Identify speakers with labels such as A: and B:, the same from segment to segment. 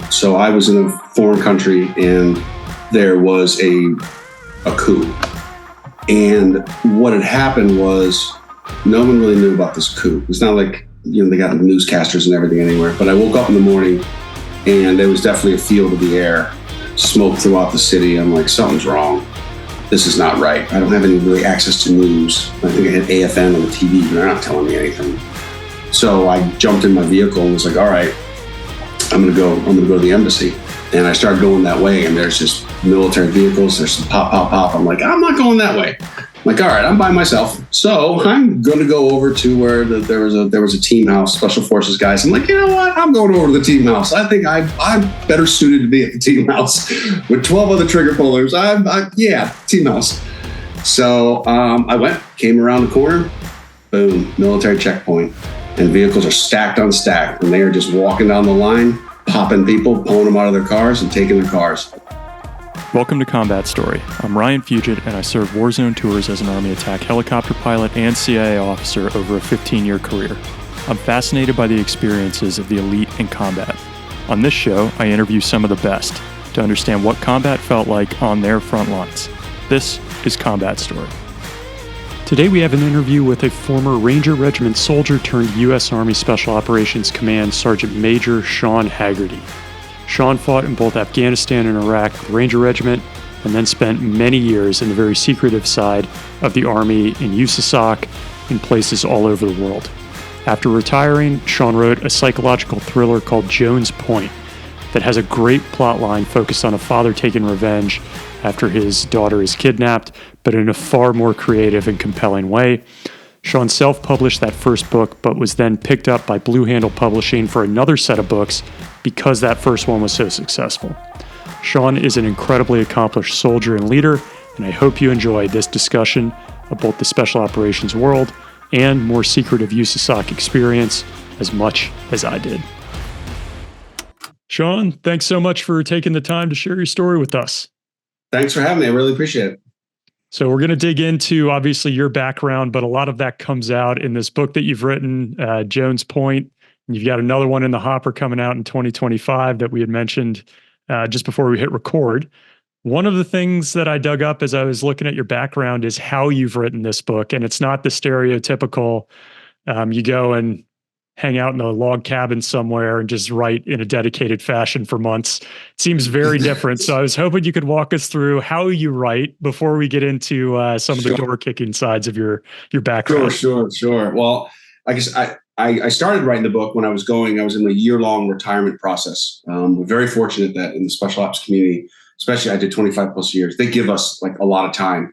A: So I was in a foreign country and there was a coup. And what had happened was no one really knew about this coup. It's not like, they got newscasters and everything anywhere. But I woke up in the morning and there was definitely a feel to the air, smoke throughout the city. I'm like, something's wrong. This is not right. I don't have any really access to news. I think I had AFN on the TV, but they're not telling me anything. So I jumped in my vehicle and was like, all right, I'm gonna go to the embassy. And I started going that way, and there's just military vehicles, there's some pop. I'm like, I'm not going that way. I'm like, all right, I'm by myself. So I'm gonna go over to where there was a team house, special forces guys. I'm like, you know what? I'm going over to the team house. I think I'm better suited to be at the team house with 12 other trigger pullers. Yeah, team house. So I came around the corner, boom, military checkpoint. And vehicles are stacked on stack, and they are just walking down the line, popping people, pulling them out of their cars and taking their cars.
B: Welcome to Combat Story. I'm Ryan Fugit, and I served Warzone tours as an Army attack helicopter pilot and CIA officer over a 15-year career. I'm fascinated by the experiences of the elite in combat. On this show, I interview some of the best to understand what combat felt like on their front lines. This is Combat Story. Today we have an interview with a former Ranger Regiment soldier turned U.S. Army Special Operations Command Sergeant Major Sean Hagerty. Sean fought in both Afghanistan and Iraq with Ranger Regiment, and then spent many years in the very secretive side of the Army in USASOC in places all over the world. After retiring, Sean wrote a psychological thriller called Jones Point that has a great plot line focused on a father taking revenge after his daughter is kidnapped, but in a far more creative and compelling way. Sean self-published that first book, but was then picked up by Blue Handle Publishing for another set of books because that first one was so successful. Sean is an incredibly accomplished soldier and leader, and I hope you enjoy this discussion of both the Special Operations world and more secretive USASOC experience as much as I did. Sean, thanks so much for taking the time to share your story with us.
A: Thanks for having me. I really appreciate it.
B: So we're going to dig into, obviously, your background, but a lot of that comes out in this book that you've written, Jones Point. And you've got another one in the hopper coming out in 2025 that we had mentioned just before we hit record. One of the things that I dug up as I was looking at your background is how you've written this book. And it's not the stereotypical, you go and hang out in a log cabin somewhere and just write in a dedicated fashion for months. It seems very different. So I was hoping you could walk us through how you write before we get into some of the door-kicking sides of your background.
A: Sure. Well, I guess I started writing the book when I was in a year-long retirement process. We're very fortunate that in the special ops community, especially I did 25 plus years, they give us like a lot of time,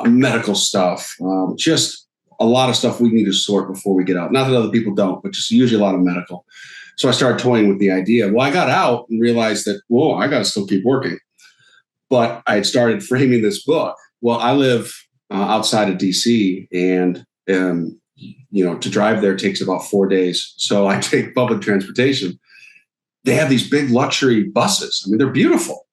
A: medical stuff, just a lot of stuff we need to sort before we get out. Not that other people don't, but just usually a lot of medical. So I started toying with the idea. Well, I got out and realized that, I got to still keep working. But I had started framing this book. Well, I live outside of DC, and to drive there takes about 4 days. So I take public transportation. They have these big luxury buses. I mean, they're beautiful.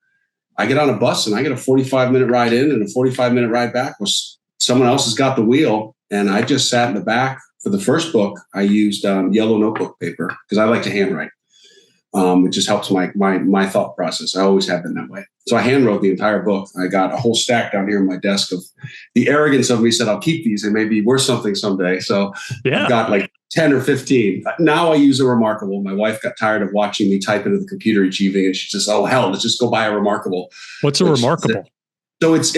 A: I get on a bus and I get a 45-minute ride in and a 45-minute ride back. Well, someone else has got the wheel. And I just sat in the back. For the first book, I used yellow notebook paper because I like to handwrite. It just helps my thought process. I always have been that way. So I handwrote the entire book. I got a whole stack down here on my desk of the arrogance of me said, I'll keep these. They may be worth something someday. So I've got like 10 or 15. Now I use a Remarkable. My wife got tired of watching me type into the computer each evening. And she says, oh, hell, let's just go buy a Remarkable.
B: What's a Remarkable?
A: So it's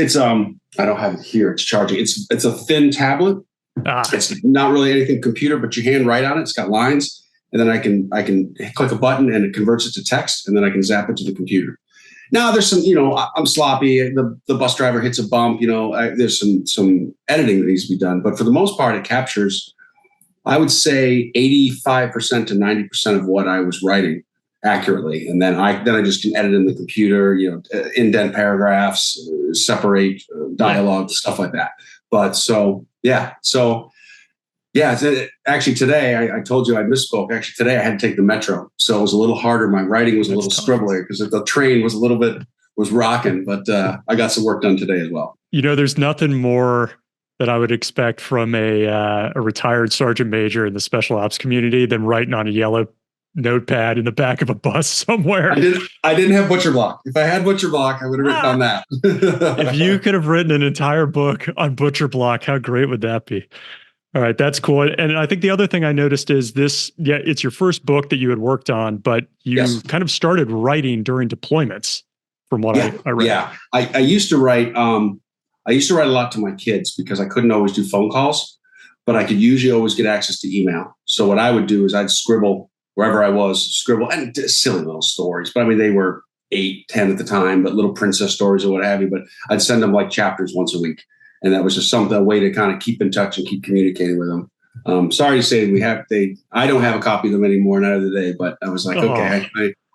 A: I don't have it here. It's charging. It's a thin tablet. It's not really anything computer, but you hand write on it. It's got lines, and then I can click a button and it converts it to text, and then I can zap it to the computer. Now there's some, I'm sloppy. The bus driver hits a bump. There's some editing that needs to be done, but for the most part, it captures, I would say, 85% to 90% of what I was writing accurately, and then I just can edit in the computer, indent paragraphs, separate dialogue, stuff like that. But actually today I told you I misspoke. Actually today I had to take the metro, so it was a little harder. My writing was a little scribbly because the train was rocking. But I got some work done today as well.
B: There's nothing more that I would expect from a retired sergeant major in the special ops community than writing on a yellow notepad in the back of a bus somewhere.
A: I didn't have butcher block. If I had butcher block, I would have written on that.
B: If you could have written an entire book on butcher block, how great would that be? All right, that's cool. And I think the other thing I noticed is this, it's your first book that you had worked on, but you kind of started writing during deployments from what I read.
A: Yeah, I used to write, I used to write a lot to my kids because I couldn't always do phone calls, but I could usually always get access to email. So what I would do is I'd scribble wherever I was, and silly little stories. But I mean, they were 8, 10 at the time, but little princess stories or what have you. But I'd send them like chapters once a week. And that was just a way to kind of keep in touch and keep communicating with them. Sorry to say I don't have a copy of them anymore, not of the day, but I was like, okay,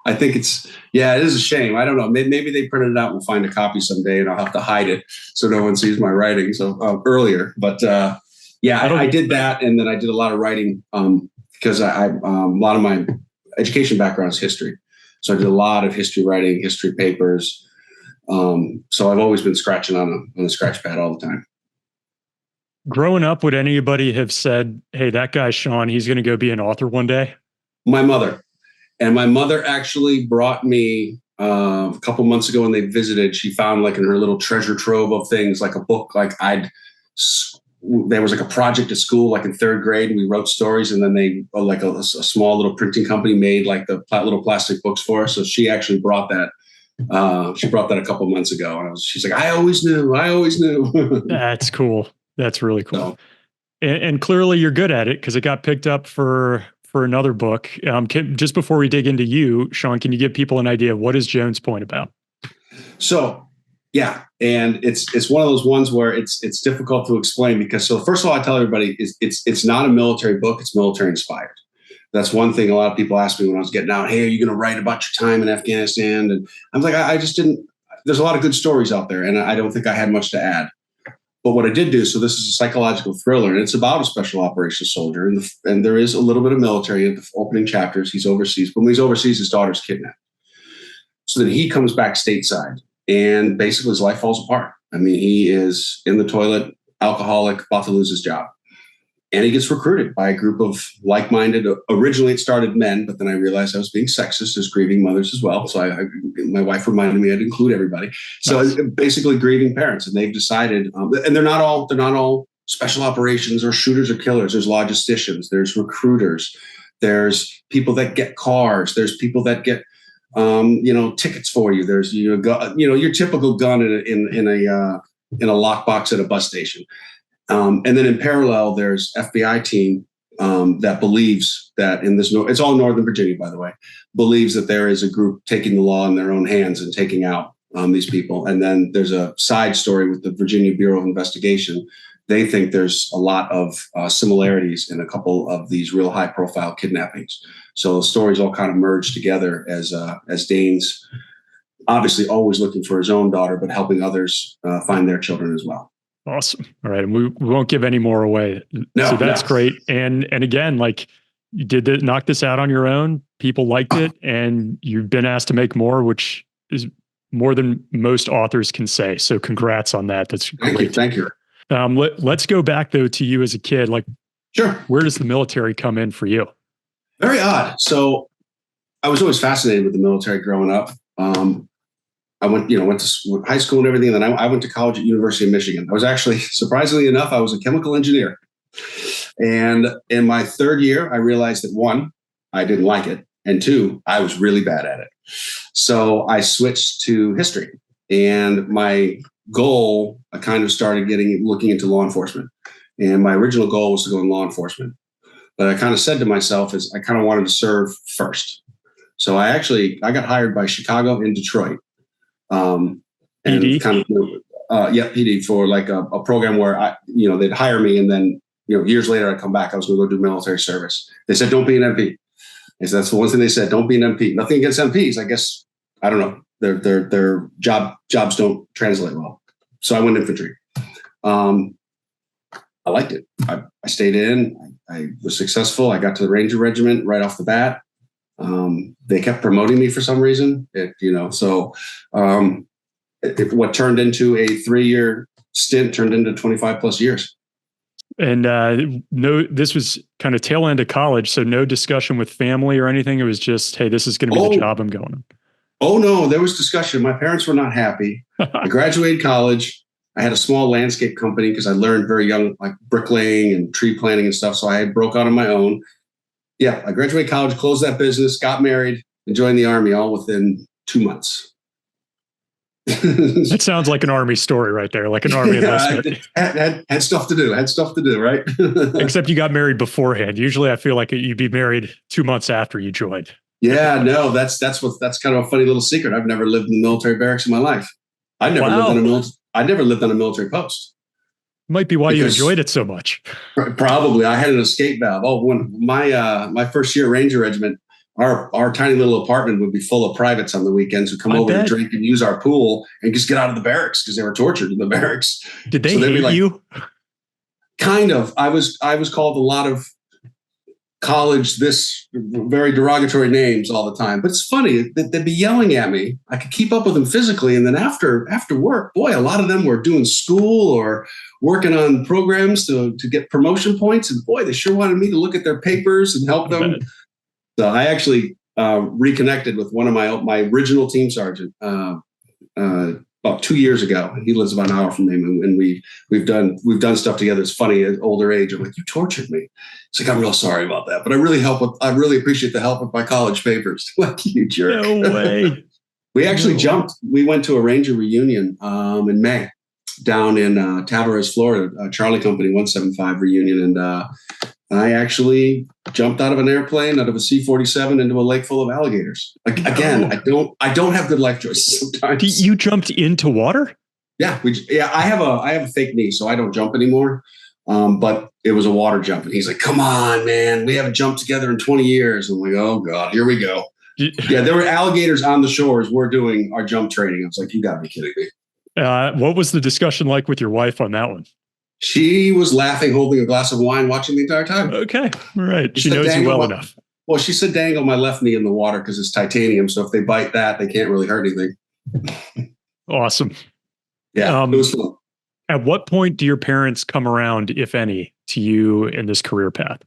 A: I think it is a shame. I don't know. Maybe they printed it out and we'll find a copy someday and I'll have to hide it so no one sees my writing. So earlier, but I did that. And then I did a lot of writing because a lot of my education background is history. So I did a lot of history writing, history papers. So I've always been scratching on the scratch pad all the time.
B: Growing up, would anybody have said, hey, that guy, Sean, he's going to go be an author one day?
A: My mother. And my mother actually brought me a couple months ago when they visited. She found like in her little treasure trove of things, like a book, there was like a project at school, like in 3rd grade, and we wrote stories. And then they like a small little printing company made like the little plastic books for us. So she actually brought that. She brought that a couple months ago, and she's like, I always knew.
B: That's cool. That's really cool.
A: So,
B: and clearly you're good at it because it got picked up for another book. Just before we dig into you, Sean, can you give people an idea of what is Jones Point about?
A: So, yeah, and it's one of those ones where it's difficult to explain because first of all, I tell everybody it's not a military book; it's military inspired. That's one thing a lot of people asked me when I was getting out. Hey, are you going to write about your time in Afghanistan? And I'm like, I just didn't. There's a lot of good stories out there, and I don't think I had much to add. But what I did do, so this is a psychological thriller, and it's about a special operations soldier, and there is a little bit of military in the opening chapters. He's overseas. But when he's overseas, his daughter's kidnapped. So then he comes back stateside, and basically his life falls apart. I mean, he is in the toilet, alcoholic, about to lose his job. And he gets recruited by a group of like-minded. Originally, it started men, but then I realized I was being sexist. There's grieving mothers as well. So my wife reminded me I'd include everybody. So basically, grieving parents, and they've decided, and they're not all special operations or shooters or killers. There's logisticians. There's recruiters. There's people that get cars. There's people that get tickets for you. There's your typical gun in a lockbox at a bus station. And then in parallel, there's FBI team that believes that in this, it's all Northern Virginia, by the way, believes that there is a group taking the law in their own hands and taking out these people. And then there's a side story with the Virginia Bureau of Investigation. They think there's a lot of similarities in a couple of these real high profile kidnappings. So the stories all kind of merge together as Dane's obviously always looking for his own daughter, but helping others find their children as well.
B: Awesome. All right. And we won't give any more away. So that's great. And again, like you did knock this out on your own. People liked it and you've been asked to make more, which is more than most authors can say. So congrats on that. That's great.
A: Thank you.
B: Let's go back though to you as a kid. Like,
A: sure.
B: Where does the military come in for you?
A: Very odd. So I was always fascinated with the military growing up. I went to high school and everything. And then I went to college at University of Michigan. I was actually, surprisingly enough, I was a chemical engineer. And in my 3rd year, I realized that 1, I didn't like it. And 2, I was really bad at it. So I switched to history. And my goal, I kind of started looking into law enforcement. And my original goal was to go in law enforcement. But I kind of said to myself is I kind of wanted to serve first. So I got hired by Chicago and Detroit.
B: PD?
A: PD for like a program where they'd hire me and then, years later I'd come back. I was going to go do military service. They said, don't be an MP. That's the one thing they said, don't be an MP. Nothing against MPs. I guess, I don't know. Their jobs don't translate well. So I went infantry. I liked it. I stayed in, I was successful. I got to the Ranger Regiment right off the bat. They kept promoting me for some reason, what turned into a 3-year stint turned into 25 plus years.
B: And no, this was kind of tail end of college, so no discussion with family or anything. It was just, hey, this is going to be the job I'm going on.
A: Oh no, there was discussion. My parents were not happy. I graduated college. I had a small landscape company because I learned very young, like bricklaying and tree planting and stuff. So I had broke out on my own. Yeah, I graduated college, closed that business, got married, and joined the Army all within 2 months.
B: That sounds like an Army story right there, like an Army enlistment.
A: Had stuff to do, right?
B: Except you got married beforehand. Usually I feel like you'd be married 2 months after you joined.
A: Yeah, no, that's kind of a funny little secret. I've never lived in the military barracks in my life. I never lived on a military post.
B: Might be why you enjoyed it so much.
A: Probably. I had an escape valve. Oh, when my first year at Ranger Regiment, our tiny little apartment would be full of privates on the weekends who come over and drink and use our pool and just get out of the barracks because they were tortured in the barracks.
B: Did they hate you?
A: Kind of. I was called a lot of college, this very derogatory names all the time. But it's funny, they'd be yelling at me. I could keep up with them physically. And then after work, boy, a lot of them were doing school or working on programs to get promotion points. And boy, they sure wanted me to look at their papers and help them. So I actually reconnected with one of my original team sergeant about 2 years ago. He lives about an hour from me, and we've done stuff together. It's funny at older age. I'm like, you tortured me. It's like, I'm real sorry about that, but I really appreciate the help with my college papers. Like, you jerk.
B: No way.
A: We actually jumped. We went to a Ranger reunion in May down in Tavares, Florida, Charlie Company 175 reunion, and I actually jumped out of an airplane, out of a C-47 into a lake full of alligators. Like, again, I don't have good life choices sometimes.
B: You jumped into water?
A: Yeah, I have a fake knee, so I don't jump anymore. But it was a water jump, and he's like, "Come on, man, we haven't jumped together in 20 years." I'm like, "Oh God, here we go." Yeah, there were alligators on the shores. We're doing our jump training. I was like, "You got to be kidding me."
B: What was the discussion like with your wife on that one?
A: She was laughing, holding a glass of wine, watching the entire time.
B: Okay, all right. She knows you well enough.
A: Well, she said dangle my left knee in the water because it's titanium. So if they bite that, they can't really hurt anything.
B: Awesome.
A: Yeah, it was fun.
B: At what point do your parents come around, if any, to you in this career path?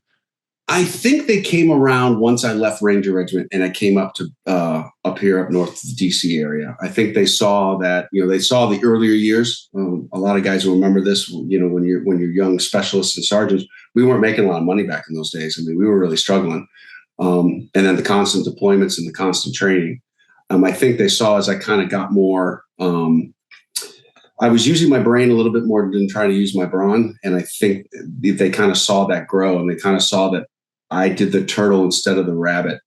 A: I think they came around once I left Ranger Regiment and I came up to up here up north to the DC area. I think they saw that, they saw the earlier years. A lot of guys will remember this, when you're young specialists and sergeants, we weren't making a lot of money back in those days. I mean, we were really struggling. And then the constant deployments and the constant training. I think they saw as I kind of got more, I was using my brain a little bit more than trying to use my brawn. And I think they kind of saw that grow, and they kind of saw that I did the turtle instead of the rabbit,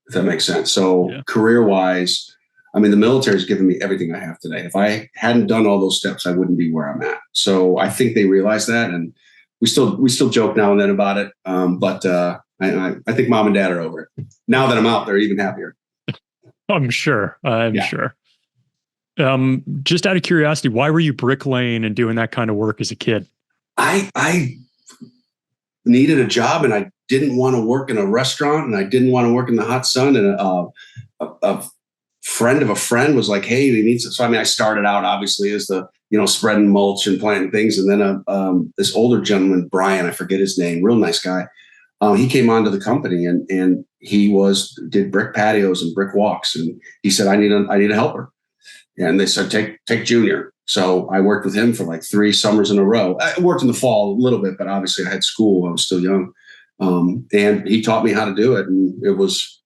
A: if that makes sense. So career-wise, I mean, the military has given me everything I have today. If I hadn't done all those steps, I wouldn't be where I'm at. So I think they realized that, and we still joke now and then about it. But I think mom and dad are over it. Now that I'm out, they're even happier.
B: I'm sure. I'm sure. Just out of curiosity, why were you bricklaying and doing that kind of work as a kid?
A: I needed a job, and I didn't want to work in a restaurant, and I didn't want to work in the hot sun. And a friend of a friend was like, "Hey, we need some." So I started out obviously as the spreading mulch and planting things, and then this older gentleman, Brian, I forget his name, real nice guy. He came onto the company, and he did brick patios and brick walks, and he said, "I need a helper." And they said, take Junior. So I worked with him for like 3 summers in a row. I worked in the fall a little bit, but obviously I had school. I was still young. And he taught me how to do it. And it was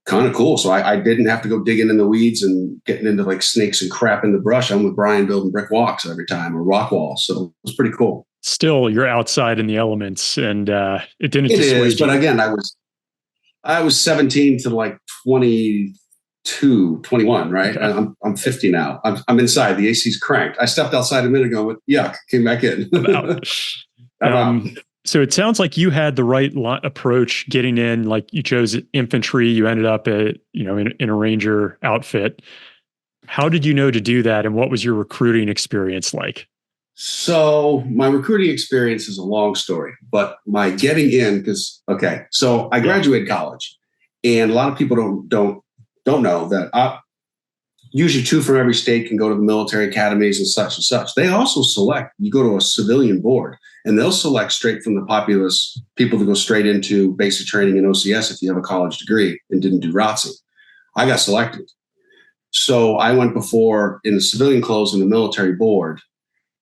A: kind of cool. So I didn't have to go digging in the weeds and getting into like snakes and crap in the brush. I'm with Brian building brick walks every time, or rock walls. So it was pretty cool.
B: Still, you're outside in the elements, and it didn't dissuade you.
A: But again, I was 17 to like 21, right? Okay. I'm 50 now. I'm inside. The AC's cranked. I stepped outside a minute ago with yuck, came back in. I'm out.
B: So it sounds like you had the right approach getting in. Like, you chose infantry. You ended up at, in a Ranger outfit. How did you know to do that? And what was your recruiting experience like? So my recruiting experience is a long story, but my getting in, so I graduated college, and a lot of people don't know that
A: usually 2 from every state can go to the military academies and such and such. They also select, you go to a civilian board and they'll select straight from the populace people to go straight into basic training in OCS if you have a college degree and didn't do ROTC. I got selected. So I went before in the civilian clothes in the military board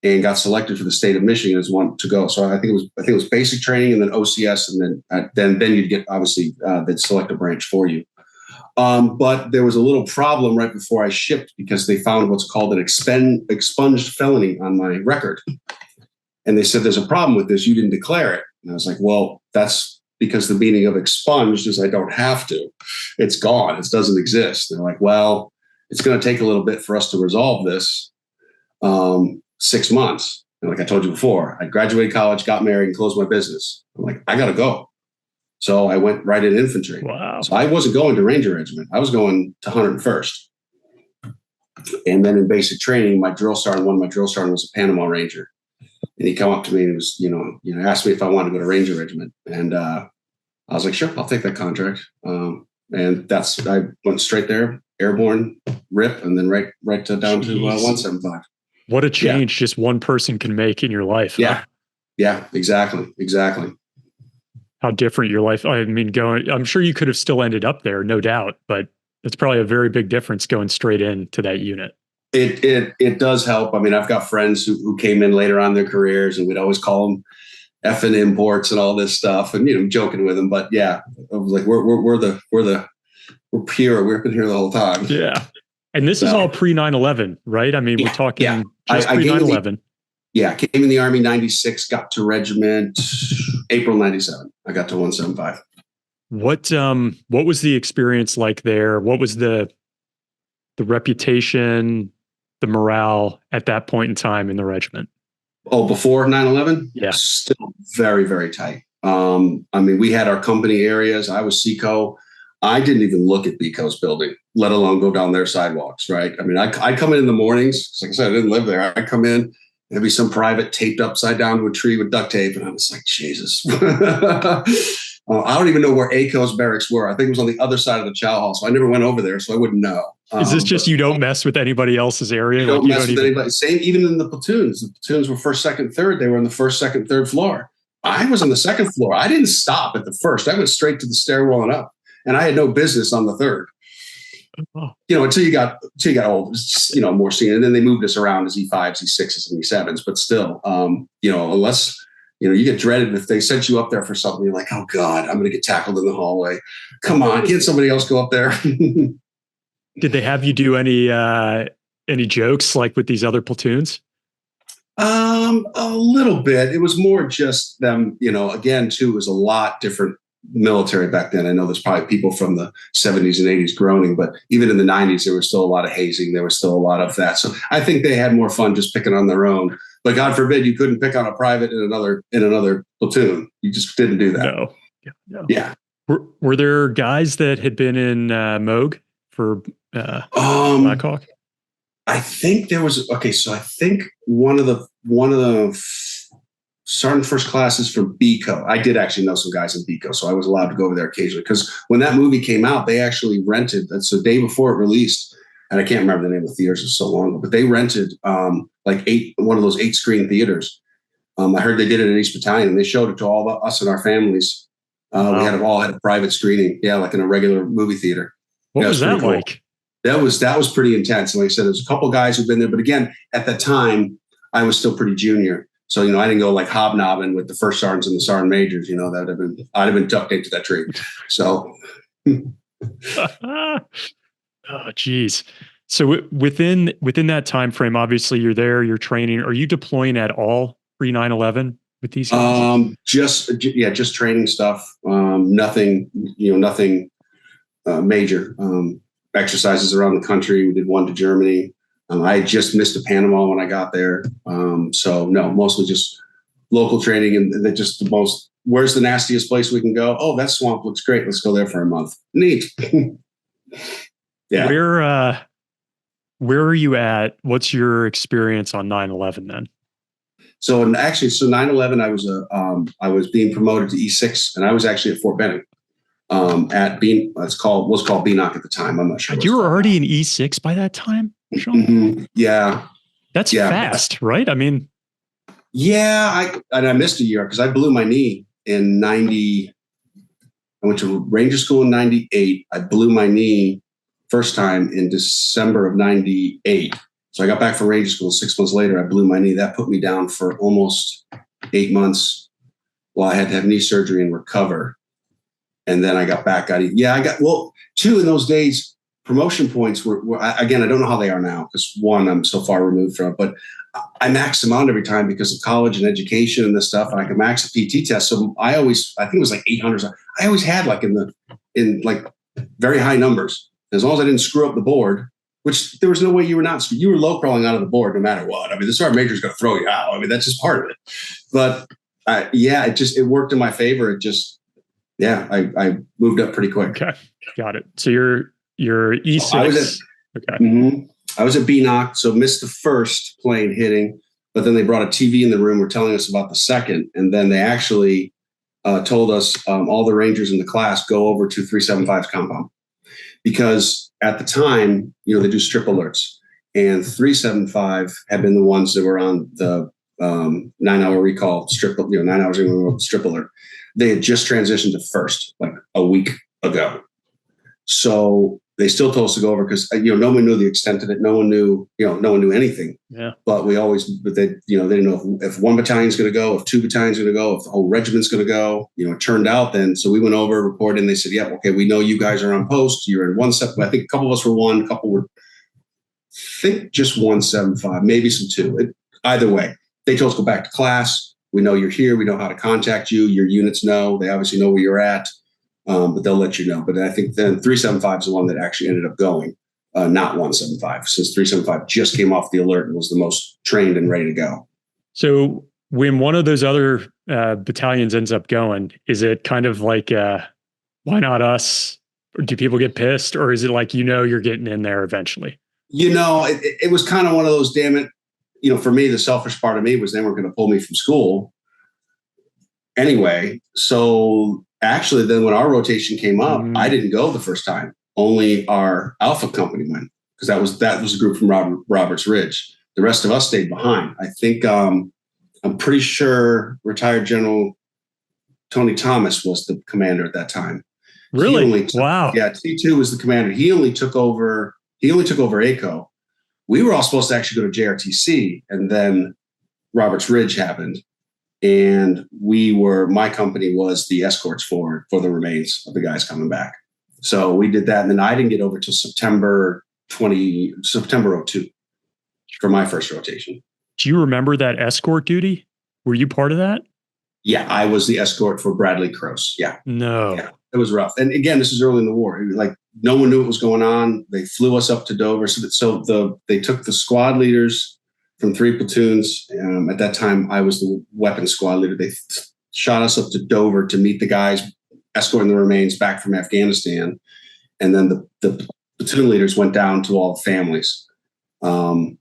A: and got selected for the state of Michigan as one to go. So I think it was basic training and then OCS, and then you'd get, obviously they'd select a branch for you. But there was a little problem right before I shipped because they found what's called an expunged felony on my record. And they said, there's a problem with this. You didn't declare it. And I was like, well, that's because the meaning of expunged is I don't have to. It's gone. It doesn't exist. They're like, well, it's going to take a little bit for us to resolve this. 6 months. And like I told you before, I graduated college, got married, and closed my business. I'm like, I got to go. So I went right in infantry.
B: Wow.
A: So I wasn't going to Ranger Regiment. I was going to 101st. And then in basic training, my drill sergeant, one of my drill sergeant was a Panama Ranger. And he come up to me and he was, asked me if I wanted to go to Ranger Regiment. And I was like, sure, I'll take that contract. And I went straight there, airborne, RIP, and then right down to 175.
B: What a change just one person can make in your life.
A: Yeah.
B: Huh?
A: Yeah, exactly.
B: How different your life. I mean, I'm sure you could have still ended up there, no doubt, but it's probably a very big difference going straight into that unit.
A: It does help. I mean, I've got friends who came in later on in their careers, and we'd always call them effing imports and all this stuff, and joking with them. But yeah, I was like, we're pure. We've been here the whole time.
B: Yeah, and this is all pre 9/11, right? I mean, we're talking just pre 9/11.
A: Yeah, came in the Army 96, got to regiment April 97. I got to 175.
B: What was the experience like there? What was the reputation, the morale at that point in time in the regiment?
A: Oh, before 9/11?
B: Yeah.
A: Still very, very tight. I mean, we had our company areas. I was CECO. I didn't even look at BCO's building, let alone go down their sidewalks, right? I mean, I come in the mornings. Like I said, I didn't live there. I come in, there'd be some private taped upside down to a tree with duct tape. And I was like, Jesus. I don't even know where ACO's barracks were. I think it was on the other side of the chow hall. So I never went over there, so I wouldn't know.
B: Is this just you don't mess with anybody else's area?
A: You don't mess with anybody. Same, even in the platoons. The platoons were first, second, third. They were on the first, second, third floor. I was on the second floor. I didn't stop at the first. I went straight to the stairwell and up. And I had no business on the third.
B: Oh.
A: Until you got old, just, more senior. And then they moved us around as E5s, E6s, and E7s. But still, unless you get dreaded if they sent you up there for something. You're like, oh God, I'm going to get tackled in the hallway. Come on, can't somebody else go up there?
B: Did they have you do any jokes like with these other platoons?
A: A little bit. It was more just them. Again, too, it was a lot different military back then. I know there's probably people from the 70s and 80s groaning, but even in the 90s, there was still a lot of hazing. There was still a lot of that. So I think they had more fun just picking on their own. But God forbid you couldn't pick on a private in another platoon. You just didn't do that.
B: No.
A: Yeah.
B: Were there guys that had been in Moog for Blackhawk?
A: I think there was. Okay, so I think one of the sergeant first classes from BCO. I did actually know some guys in BCO, so I was allowed to go over there occasionally. Because when that movie came out, they actually rented. That's the day before it released, and I can't remember the name of the theaters. It's so long ago, but they rented one of those 8-screen theaters. I heard they did it at East Battalion, and they showed it to all of us and our families.
B: Wow.
A: We had a private screening, like in a regular movie theater.
B: What was that like?
A: That was pretty intense. And like I said, there's a couple guys who've been there, but again, at the time, I was still pretty junior. So, I didn't go like hobnobbing with the first sergeants and the sergeant majors. I'd have been duct taped to that tree. So,
B: oh, geez. So within that time frame, obviously you're there, you're training. Are you deploying at all pre 9/11 with these guys?
A: Just training stuff. Nothing major. Exercises around the country. We did one to Germany. I just missed a Panama when I got there. So no, mostly just local training, and they're just the most. Where's the nastiest place we can go? Oh, that swamp looks great. Let's go there for a month. Neat. Yeah.
B: Where are you at? What's your experience on 9/11 then?
A: So 9/11, I was being promoted to E6, and I was actually at Fort Benning. at Bean. Was called BNOC at the time. I'm not sure.
B: You were already in E6 by that time, Sean?
A: Mm-hmm. Yeah.
B: That's fast, right? I mean,
A: yeah, I missed a year because I blew my knee in 90. I went to Ranger School in 98. I blew my knee first time in December of 98. So I got back from Ranger School 6 months later. I blew my knee. That put me down for almost 8 months while I had to have knee surgery and recover. And then I got back. Two in those days, promotion points were again, I don't know how they are now because one, I'm so far removed from it, but I maxed them out every time because of college and education and this stuff. And I could max a PT test. So I think it was like 800. I always had like in very high numbers. As long as I didn't screw up the board, which there was no way you were low crawling out of the board no matter what. I mean, the sergeant major is going to throw you out. I mean, that's just part of it. But it worked in my favor. I moved up pretty quick.
B: Okay. Got it. So you're E6.
A: I was at BNOC, so missed the first plane hitting, but then they brought a TV in the room. Were telling us about the second, and then they actually told us all the Rangers in the class go over to 375's compound because at the time, they do strip alerts, and 375 had been the ones that were on the 9-hour recall strip. 9 hours in strip alert. They had just transitioned to first like a week ago, so they still told us to go over because no one knew the extent of it. No one knew anything.
B: Yeah.
A: But they didn't know if one battalion's going to go, if two battalions are going to go, if the whole regiment's going to go. It turned out then. So we went over, reported, and they said, "Yeah, okay, we know you guys are on post. You're in 175. I think a couple of us were one, a couple were, I think just 175, maybe some two. Either way, they told us to go back to class. We know you're here. We know how to contact you. Your units know. They obviously know where you're at." But they'll let you know. But I think then 375 is the one that actually ended up going, not 175, since 375 just came off the alert and was the most trained and ready to go. So
B: when one of those other battalions ends up going, is it kind of like, why not us? Or do people get pissed? Or is it like, you're getting in there eventually?
A: It was kind of one of those, damn it. For me, the selfish part of me was they weren't going to pull me from school anyway. So actually, then when our rotation came up, I didn't go the first time. Only our Alpha company went because that was a group from Roberts Ridge. The rest of us stayed behind. I think I'm pretty sure retired General Tony Thomas was the commander at that time.
B: Really? Wow.
A: Yeah, T2 was the commander. He only took over ACO. We were all supposed to actually go to JRTC, and then Roberts Ridge happened. And my company was the escorts for the remains of the guys coming back. So we did that. And then I didn't get over till September 02 for my first rotation.
B: Do you remember that escort duty? Were you part of that?
A: Yeah, I was the escort for Bradley Cross. Yeah.
B: No.
A: Yeah, it was rough. And again, this is early in the war. No one knew what was going on. They flew us up to Dover. They took the squad leaders from 3 platoons. At that time, I was the weapons squad leader. They shot us up to Dover to meet the guys escorting the remains back from Afghanistan. And then the platoon leaders went down to all the families. But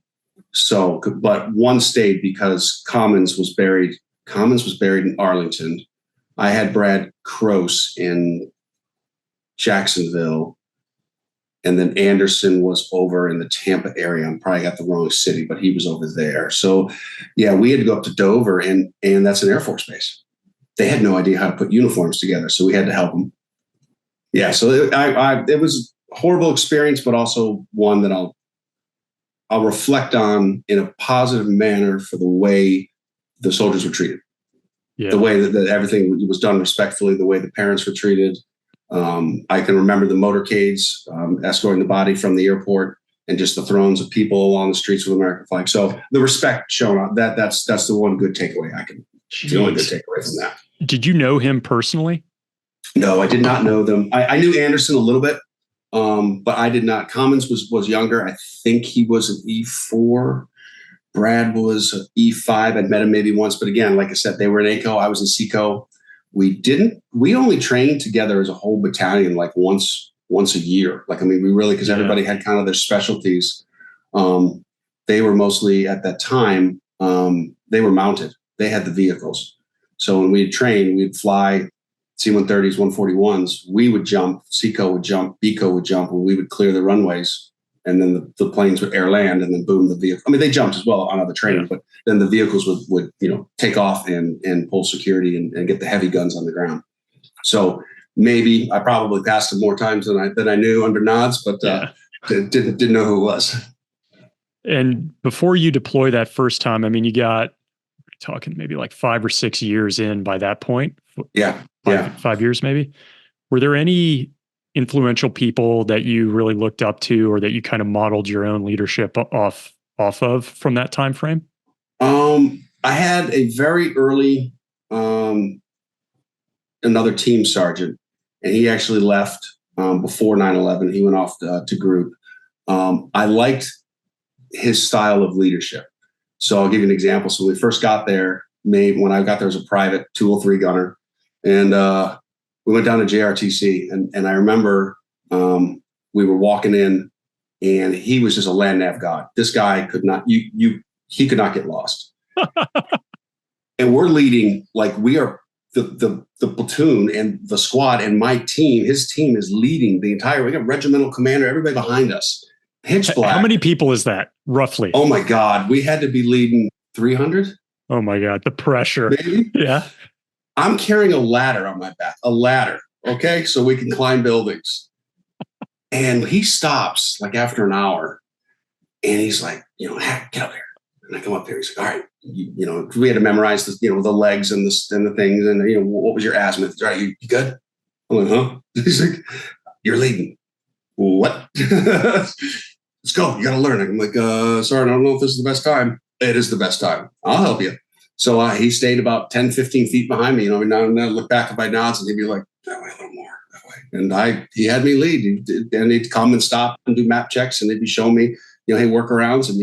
A: one stayed because Commons was buried in Arlington. I had Brad Cross in Jacksonville. And then Anderson was over in the Tampa area. I probably got the wrong city, but he was over there. So, yeah, we had to go up to Dover, and that's an Air Force base. They had no idea how to put uniforms together, so we had to help them. Yeah, so it was a horrible experience, but also one that I'll reflect on in a positive manner for the way the soldiers were treated. Yeah. The way that everything was done respectfully, the way the parents were treated. I can remember the motorcades escorting the body from the airport and just the thrones of people along the streets with American flag. So the respect shown on that's the one good takeaway the only good takeaway from that.
B: Did you know him personally?
A: No, I did not know them. I knew Anderson a little bit, but I did not. Commons was younger. I think he was an E4. Brad was an E5. I'd met him maybe once, but again, like I said, they were in ACO. I was in SECO. We only trained together as a whole battalion like once a year. Because everybody had kind of their specialties. They were mostly at that time, they were mounted. They had the vehicles. So when we'd train, we'd fly C-130s, 141s, we would jump, C-Co would jump, B-Co would jump, and we would clear the runways. And then the planes would air land, and then boom, the vehicle. I mean, they jumped as well on other training, but then the vehicles would take off and pull security and get the heavy guns on the ground. So maybe I probably passed him more times than I knew under nods, but didn't know who it was.
B: And before you deploy that first time, I mean, you got talking maybe like 5 or 6 years in by that point.
A: Yeah.
B: 5 years maybe. Were there any influential people that you really looked up to, or that you kind of modeled your own leadership off of from that time frame?
A: I had a very early another team sergeant, and he actually left before 9/11. He went off to group. I liked his style of leadership. So I'll give you an example. So when we first got there, when I got there as a private 203 gunner, and we went down to JRTC, and I remember we were walking in, and he was just a land nav god. This guy could not, he could not get lost. And we're leading, like we are the platoon and the squad, and my team, his team is leading the entire, we got regimental commander, everybody behind us. Pitch black.
B: How many people is that roughly?
A: Oh my God. We had to be leading 300.
B: Oh my God. The pressure.
A: Maybe.
B: Yeah.
A: I'm carrying a ladder on my back, a ladder. Okay. So we can climb buildings. And he stops like after an hour, and he's like, get up here. And I come up here. He's like, all right, we had to memorize the legs and the things. And, what was your azimuth? All right, you good? I'm like, huh? He's like, you're leading. What? Let's go. You got to learn. I'm like, sorry, I don't know if this is the best time. It is the best time. I'll help you. So he stayed about 10, 15 feet behind me. Now I look back at my nods, and he'd be like, that way, a little more, that way. And he had me lead. And he'd come and stop and do map checks, and they'd be showing me, hey, workarounds. And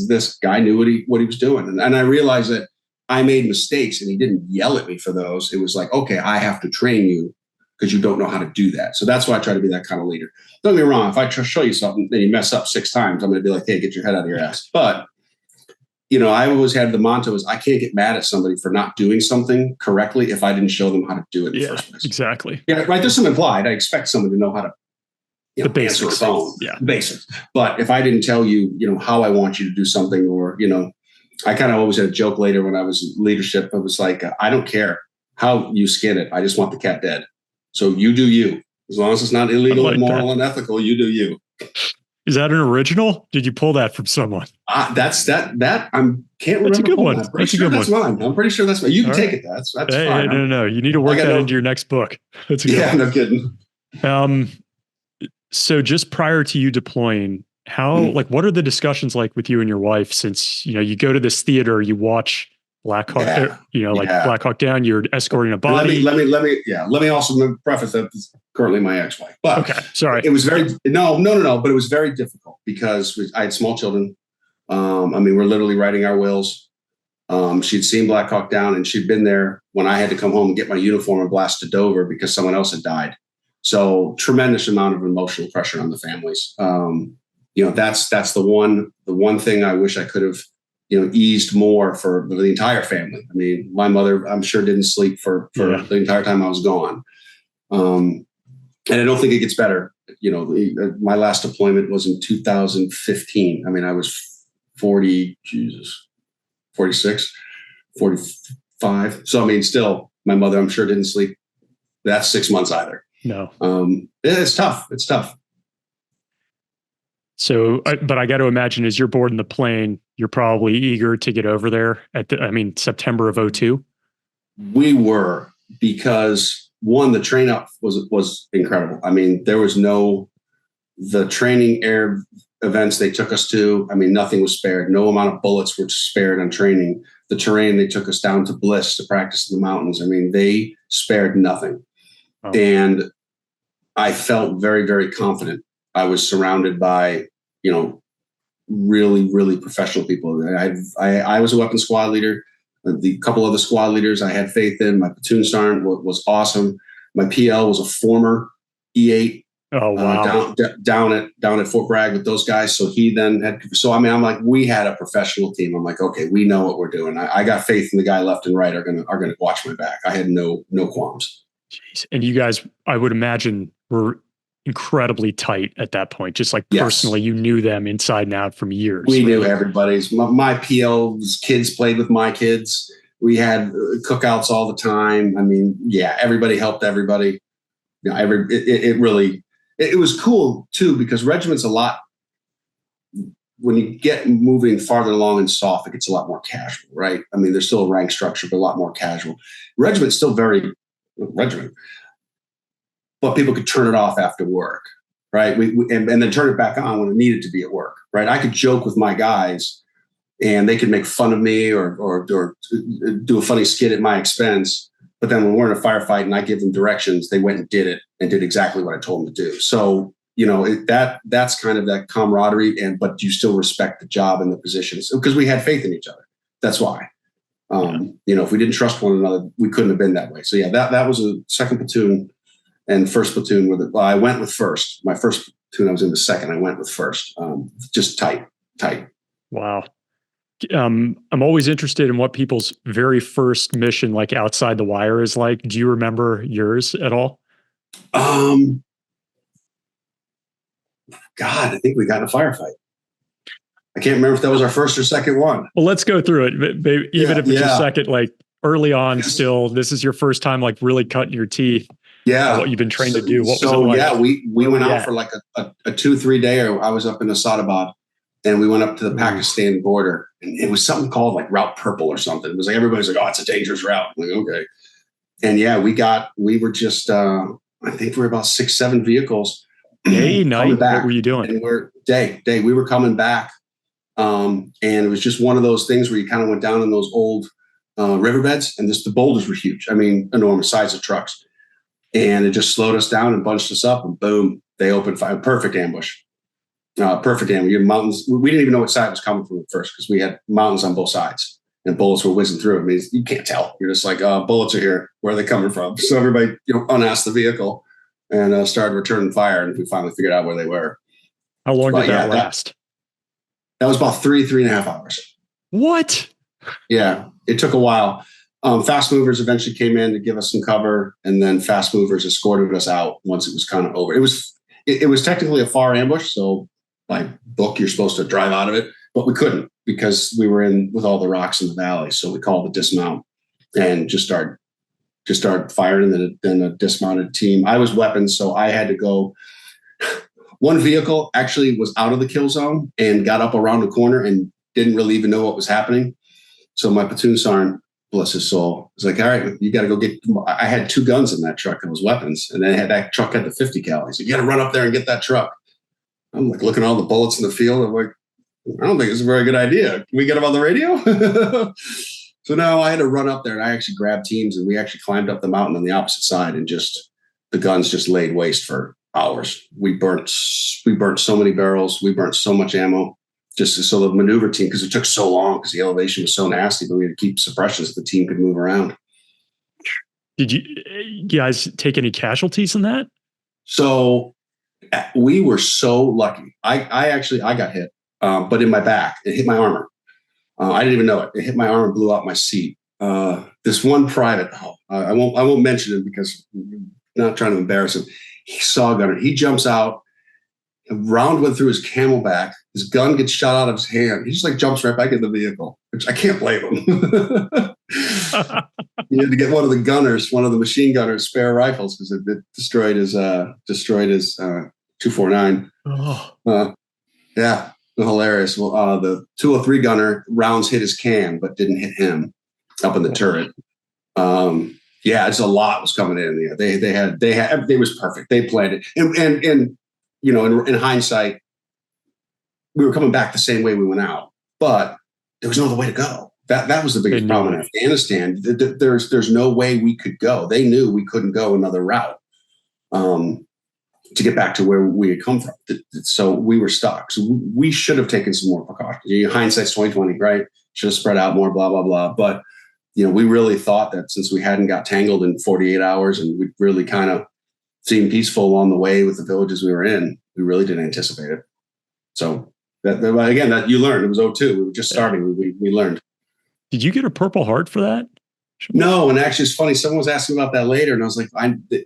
A: this guy knew what he was doing. And I realized that I made mistakes, and he didn't yell at me for those. It was like, okay, I have to train you because you don't know how to do that. So that's why I try to be that kind of leader. Don't get me wrong. If I show you something and you mess up 6 times, I'm going to be like, hey, get your head out of your ass. But, I always had the motto is I can't get mad at somebody for not doing something correctly if I didn't show them how to do it in the first place.
B: Exactly.
A: Yeah, right. There's some implied. I expect someone to know how to
B: the basics.
A: Answer a phone. Yeah. The basics. But if I didn't tell you, how I want you to do something, or, I kind of always had a joke later when I was in leadership. I was like, I don't care how you skin it. I just want the cat dead. So you do you. As long as it's not illegal, immoral, and ethical, you do you.
B: Is that an original? Did you pull that from someone?
A: That's that. I can't remember.
B: That's a good one.
A: That's a good one. Mine. I'm pretty sure that's mine. You can take it. That's fine.
B: No. You need to work that into your next book. That's a good one.
A: No kidding.
B: So just prior to you deploying, what are the discussions like with you and your wife? Since, you go to this theater, you watch Black Hawk, Black Hawk Down, you're escorting a body.
A: Let me also preface that it's currently my ex-wife. But
B: okay, sorry.
A: It was very, but it was very difficult because I had small children. We're literally writing our wills. She'd seen Black Hawk Down, and she'd been there when I had to come home and get my uniform and blast to Dover because someone else had died. So tremendous amount of emotional pressure on the families. That's the one thing I wish I could have, eased more for the entire family. I mean, my mother, I'm sure, didn't sleep for the entire time I was gone. And I don't think it gets better. My last deployment was in 2015. I was 46, 45. So, still, my mother, I'm sure, didn't sleep. That's 6 months either.
B: No.
A: It's tough. It's tough.
B: So, but I got to imagine as you're boarding the plane, you're probably eager to get over there September of 2002.
A: We were, because one, the train up was incredible. There was the training air events they took us to. Nothing was spared. No amount of bullets were spared on training. The terrain, they took us down to Bliss to practice in the mountains. They spared nothing. Oh. And I felt very, very confident. I was surrounded by, really, really professional people. I was a weapons squad leader. The couple of the squad leaders I had faith in. My platoon sergeant was awesome. My PL was a former E8.
B: Oh wow!
A: Down at Fort Bragg with those guys. So he then had. So I'm like, we had a professional team. I'm like, okay, we know what we're doing. I got faith in the guy left and right are gonna watch my back. I had no qualms.
B: Jeez. And you guys, I would imagine, were incredibly tight at that point. Just like
A: Yes.
B: personally, you knew them inside and out from years.
A: We knew everybody's. My PL's kids played with my kids. We had cookouts all the time. I mean, yeah, everybody helped everybody. You know, it was cool too, because regiment's a lot. When you get moving farther along in SOF, it gets a lot more casual, right? I mean, there's still a rank structure, but a lot more casual. Regiment's still very regiment, but people could turn it off after work, right? And then turn it back on when it needed to be at work, right? I could joke with my guys, and they could make fun of me or do a funny skit at my expense. But then when we're in a firefight and I give them directions, they went and did it and did exactly what I told them to do. So, you know, that's kind of that camaraderie, but you still respect the job and the positions because we had faith in each other. That's why. You know, if we didn't trust one another, we couldn't have been that way. So yeah, that was a second platoon and first platoon I went with first. My first platoon, I was in the second. I went with first. Just tight.
B: Wow. I'm always interested in what people's very first mission, like outside the wire, is like. Do you remember yours at all?
A: God, I think we got in a firefight. I can't remember if that was our first or second one.
B: Well, let's go through it. Even if it's your second, like early on, still, this is your first time, like really cutting your teeth.
A: Yeah.
B: What you've been trained to do. What was it like?
A: Yeah, we went out for like a 2-3 day. I was up in Asadabad, and we went up to the Pakistan border, and it was something called like Route Purple or something. It was like, everybody's like, oh, it's a dangerous route. I'm like, okay. And yeah, we were just, I think we were about 6-7 vehicles.
B: Day, night, what were you doing?
A: And we were coming back. And it was just one of those things where you kind of went down in those old riverbeds, and the boulders were huge. I mean, enormous size of trucks. And it just slowed us down and bunched us up, and boom, they opened fire. Perfect ambush. Perfect ambush. You have mountains. We didn't even know what side was coming from at first because we had mountains on both sides and bullets were whizzing through. I mean, you can't tell. You're just like, bullets are here. Where are they coming from? So everybody, unasked the vehicle and started returning fire, and we finally figured out where they were.
B: How long did that last?
A: That was about 3.5 hours.
B: What?
A: Yeah, it took a while. Fast movers eventually came in to give us some cover, and then fast movers escorted us out once it was kind of over. It was technically a far ambush, so by book you're supposed to drive out of it, but we couldn't because we were in with all the rocks in the valley. So we called the dismount and just started firing. And then a dismounted team. I was weapons, so I had to go. One vehicle actually was out of the kill zone and got up around the corner and didn't really even know what was happening. So my platoon sergeant, bless his soul, was like, all right, you got to go get, I had 2 guns in that truck and it was weapons. And then that truck had the 50 cal. He said, you got to run up there and get that truck. I'm like looking at all the bullets in the field. I'm like, I don't think it's a very good idea. Can we get them on the radio? So now I had to run up there, and I actually grabbed teams, and we actually climbed up the mountain on the opposite side, and the guns just laid waste for hours. We burnt so many barrels. We burnt so much ammo. Just so the maneuver team, because it took so long because the elevation was so nasty, but we had to keep suppressions so the team could move around.
B: Did you guys take any casualties in that?
A: So we were so lucky. I got hit, but in my back. It hit my armor. I didn't even know it. It hit my arm and blew out my seat. This one private, I won't mention him because I'm not trying to embarrass him. He saw a gunner. He jumps out. A round went through his camelback. His gun gets shot out of his hand. He just like jumps right back in the vehicle, which I can't blame him. He had to get one of the machine gunners' spare rifles because it destroyed his 249.
B: Oh.
A: Yeah. Hilarious. Well, the 203 gunner rounds hit his can, but didn't hit him up in the turret. Yeah, it's a lot was coming in. Yeah, they was perfect. They planned it, and in hindsight, we were coming back the same way we went out, but there was no other way to go. That was the biggest problem in Afghanistan. There's no way we could go. They knew we couldn't go another route. To get back to where we had come from. So we were stuck. So we should have taken some more precautions. Hindsight's 20/20, right? Should have spread out more, blah, blah, blah. But, we really thought that since we hadn't got tangled in 48 hours and we really kind of seemed peaceful along the way with the villages we were in, we really didn't anticipate it. So that you learned. It was 2002. We were just starting. We learned.
B: Did you get a Purple Heart for that?
A: No, and actually, it's funny. Someone was asking about that later, and I was like,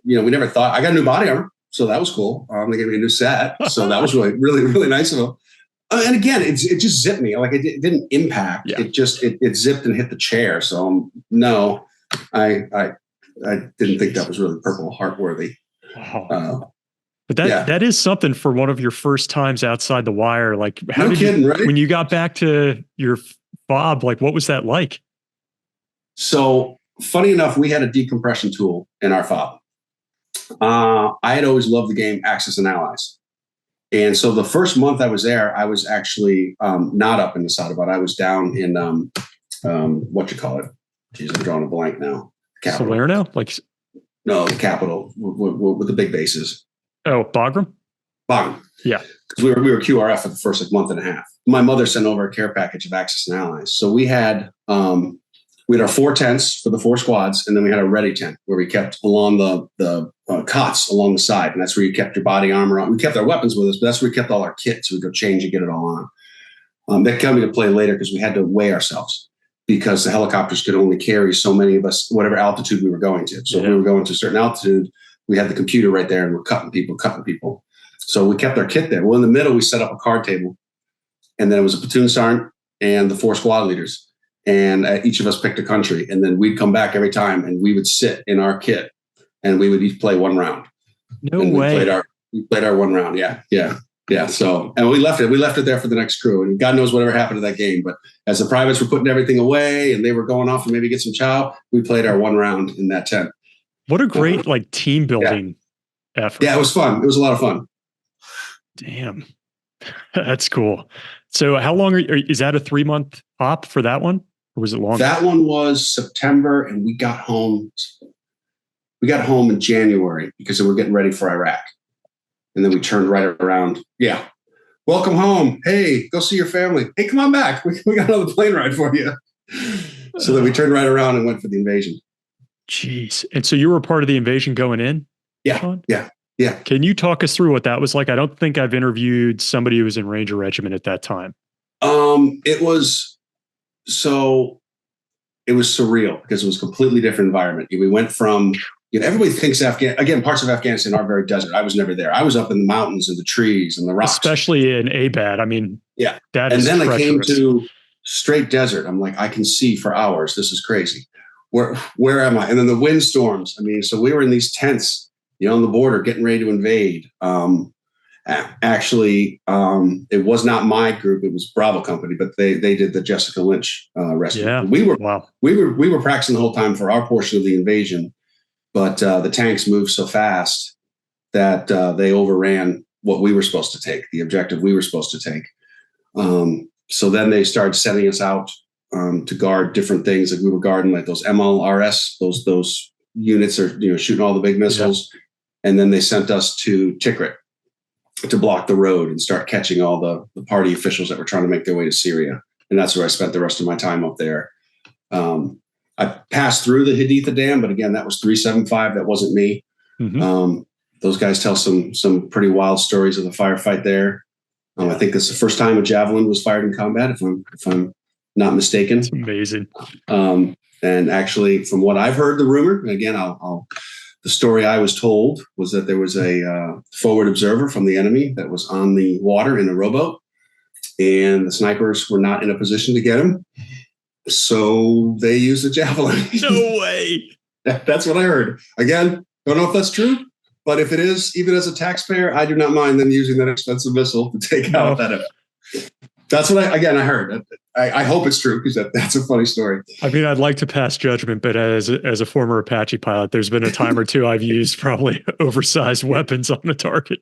A: we never thought. I got new body armor, so that was cool. They gave me a new set, so that was really nice of them. And again, it just zipped me. Like it didn't impact. Yeah. It zipped and hit the chair. So no, I didn't think that was really Purple Heart worthy.
B: Wow. But that is something for one of your first times outside the wire. Like,
A: right?
B: When you got back to your fob, like, what was that like?
A: So funny enough, we had a decompression tool in our fob. I had always loved the game Axis and Allies. And so the first month I was there, I was actually not up in the Sadabad. I was down in, what you call it? Jeez, I'm drawing a blank now.
B: Salerno?
A: No, the capital with the big bases.
B: Oh, Bagram?
A: Bagram.
B: Yeah.
A: Because we were QRF for the first month and a half. My mother sent over a care package of Axis and Allies. So we had our 4 tents for the 4 squads, and then we had a ready tent where we kept along the cots along the side, and that's where you kept your body armor on. We kept our weapons with us, but that's where we kept all our kit, so we'd go change and get it all on. That came into play later because we had to weigh ourselves because the helicopters could only carry so many of us, whatever altitude we were going to. So if we were going to a certain altitude, we had the computer right there, and we're cutting people. So we kept our kit there. Well, in the middle, we set up a card table, and then it was a platoon sergeant and the 4 squad leaders. And each of us picked a country, and then we'd come back every time, and we would sit in our kit, and we would each play 1 round.
B: No way.
A: We played our 1 round. Yeah. So, and we left it there for the next crew, and God knows whatever happened to that game. But as the privates were putting everything away, and they were going off to maybe get some chow, we played our 1 round in that tent.
B: What a great team building effort.
A: Yeah, it was fun. It was a lot of fun.
B: Damn, that's cool. So, how long is that a 3-month op for that one? Or was it longer?
A: That one was September, and we got home in January because we were getting ready for Iraq. And then we turned right around. Yeah. Welcome home. Hey, go see your family. Hey, come on back. We got another plane ride for you. So then we turned right around and went for the invasion.
B: Jeez. And so you were part of the invasion going in?
A: Yeah.
B: Sean?
A: Yeah.
B: Can you talk us through what that was like? I don't think I've interviewed somebody who was in Ranger Regiment at that time.
A: It was surreal because it was a completely different environment. We went from, everybody thinks parts of Afghanistan are very desert. I was never there. I was up in the mountains and the trees and the rocks.
B: Especially in ABAD. I mean,
A: yeah.
B: That
A: and
B: is
A: then
B: treacherous.
A: I came to straight desert. I'm like, I can see for hours. This is crazy. Where am I? And then the windstorms. I mean, so we were in these tents, on the border getting ready to invade. Actually, it was not my group; it was Bravo Company, but they did the Jessica Lynch rescue.
B: Yeah.
A: We were practicing the whole time for our portion of the invasion, but the tanks moved so fast that they overran what we were supposed to take, the objective we were supposed to take. So then they started sending us out to guard different things. Like we were guarding like those MLRS, those units are shooting all the big missiles, and then they sent us to Tikrit to block the road and start catching all the party officials that were trying to make their way to Syria. And that's where I spent the rest of my time up there. I passed through the Haditha Dam, but again, that was 375. That wasn't me. Mm-hmm. Those guys tell some pretty wild stories of the firefight there. I think that's the first time a javelin was fired in combat, if I'm not mistaken.
B: It's amazing.
A: And actually, from what I've heard, the rumor, and again, the story I was told was that there was a forward observer from the enemy that was on the water in a rowboat, and the snipers were not in a position to get him. So they used a javelin.
B: No way.
A: That's what I heard. Again, don't know if that's true, but if it is, even as a taxpayer, I do not mind them using that expensive missile to take out that event. That's what I heard. I hope it's true because that's a funny story.
B: I mean, I'd like to pass judgment, but as a former Apache pilot, there's been a time or two I've used probably oversized weapons on a target.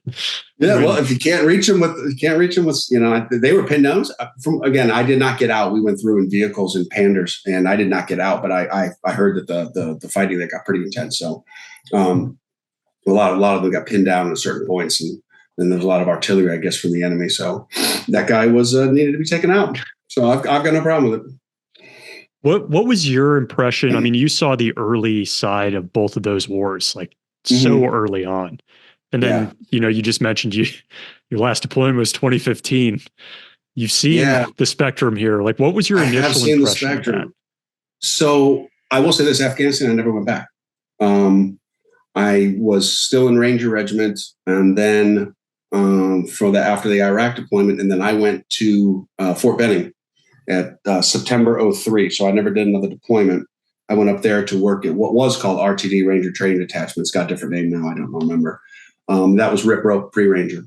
A: Yeah, well, if you can't reach them with, they were pinned down. I did not get out. We went through in vehicles and Panders, and I did not get out. But I heard that the fighting that got pretty intense. So a lot of them got pinned down at certain points, and then there's a lot of artillery, I guess, from the enemy. So that guy was needed to be taken out. So I've got no problem with it.
B: What was your impression? I mean, you saw the early side of both of those wars, like so early on. And then, you just mentioned your last deployment was 2015. You've seen the spectrum here. Like, what was your initial impression?
A: I've seen the spectrum. So I will say this: Afghanistan, I never went back. I was still in Ranger Regiment, and then after the Iraq deployment, and then I went to Fort Benning at September 03. So I never did another deployment. I went up there to work at what was called RTD, Ranger Training Detachment. It's got a different name now. I don't remember. That was Rip Rope Pre-Ranger.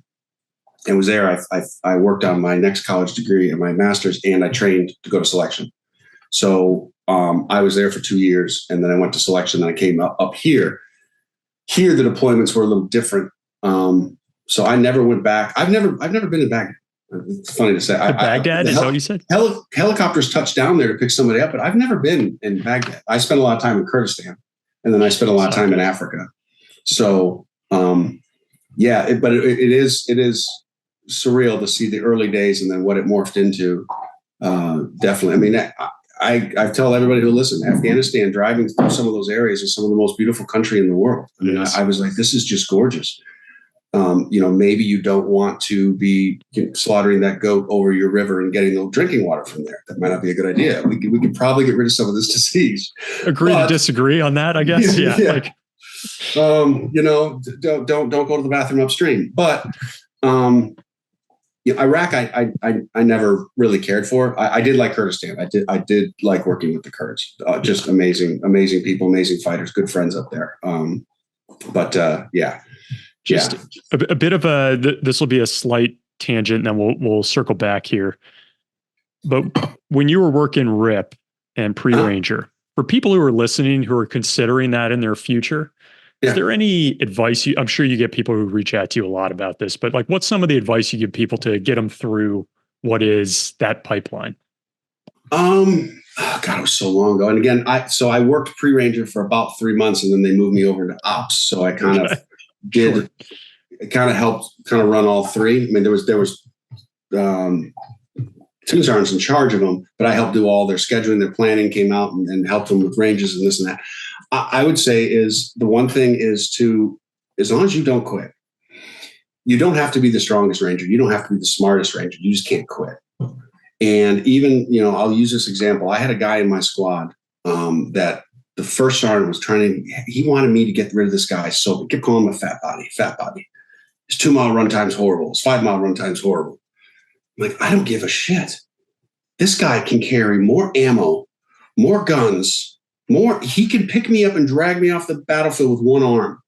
A: And was there. I worked on my next college degree and my master's, and I trained to go to selection. So I was there for 2 years, and then I went to selection. And I came up here. Here, the deployments were a little different. So I never went back. I've never been to Baghdad. It's funny to say.
B: Baghdad is that what you said?
A: Helicopters touched down there to pick somebody up, but I've never been in Baghdad. I spent a lot of time in Kurdistan, and then I spent a lot of time in Africa. So, it is surreal to see the early days and then what it morphed into. Definitely. I mean, I tell everybody who listens, Afghanistan, driving through some of those areas is some of the most beautiful country in the world. I mean, I was like, this is just gorgeous. Maybe you don't want to be slaughtering that goat over your river and getting the drinking water from there. That might not be a good idea. We could probably get rid of some of this disease.
B: Agree to disagree on that, I guess. Yeah.
A: Like, don't go to the bathroom upstream. But Iraq, I never really cared for. I did like Kurdistan. I did like working with the Kurds. Just amazing people, amazing fighters, good friends up there.
B: Just a bit of this will be a slight tangent, and then we'll circle back here. But when you were working RIP and Pre-Ranger, for people who are listening, who are considering that in their future, is there any advice I'm sure you get people who reach out to you a lot about this, but like, what's some of the advice you give people to get them through what is that pipeline?
A: God, it was so long ago. And again, I worked Pre-Ranger for about 3 months, and then they moved me over to ops. So I kind of it kind of helped run all three. I mean, there was two sergeants in charge of them, but I helped do all their scheduling, their planning, came out and helped them with ranges and this and that. I would say is the one thing is to, as long as you don't quit, you don't have to be the strongest Ranger. You don't have to be the smartest Ranger. You just can't quit. And even, I'll use this example. I had a guy in my squad that the first sergeant was he wanted me to get rid of this guy. So we kept calling him a fat body. His 2 mile run time's horrible. His 5 mile run time's horrible. I'm like, I don't give a shit. This guy can carry more ammo, more guns, he can pick me up and drag me off the battlefield with one arm.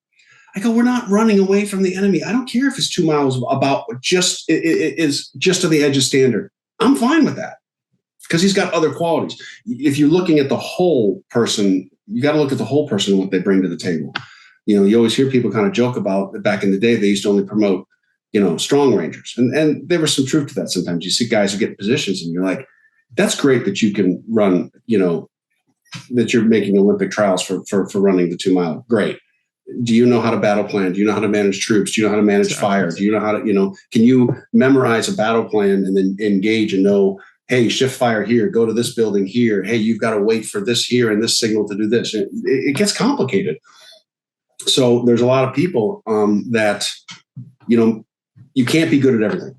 A: I go, we're not running away from the enemy. I don't care if it's 2 miles it is just to the edge of standard. I'm fine with that because he's got other qualities. If you're looking at the whole person, you got to look at the whole person and what they bring to the table. You always hear people kind of joke about that back in the day, they used to only promote, strong Rangers. And there was some truth to that. Sometimes you see guys who get positions and you're like, that's great that you can run, that you're making Olympic trials for running the 2 mile. Great. Do you know how to battle plan? Do you know how to manage troops? Do you know how to manage fire? Do you know how to, can you memorize a battle plan and then engage and know, hey, shift fire here, go to this building here. Hey, you've got to wait for this here and this signal to do this. It gets complicated. So there's a lot of people that, you can't be good at everything.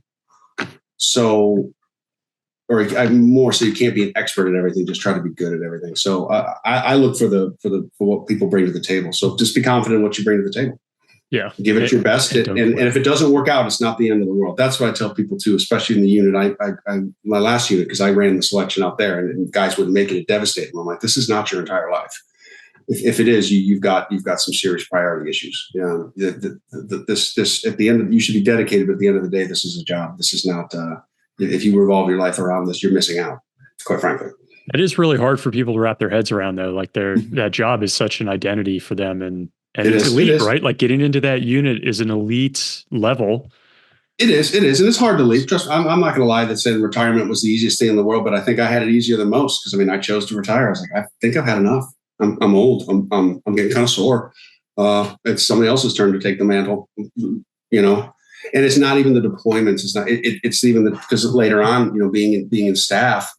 A: So, or more so you can't be an expert at everything. Just try to be good at everything. So I look for what people bring to the table. So just be confident in what you bring to the table.
B: Yeah.
A: Give it your best. And if it doesn't work out, it's not the end of the world. That's what I tell people too, especially in the unit. My last unit, because I ran the selection out there and guys wouldn't make it devastating. I'm like, this is not your entire life. If it is, you've got some serious priority issues. This at the end, you should be dedicated, but at the end of the day, this is a job. This is not, if you revolve your life around this, you're missing out, quite frankly.
B: It is really hard for people to wrap their heads around though. Like that job is such an identity for them and it's elite, right? Like getting into that unit is an elite level.
A: It is. And it's hard to leave. Trust me, I'm not going to lie that saying retirement was the easiest thing in the world, but I think I had it easier than most because I chose to retire. I was like, I think I've had enough. I'm old. I'm getting kind of sore. It's somebody else's turn to take the mantle, and it's not even the deployments. It's not, it's even because later on, being in staff,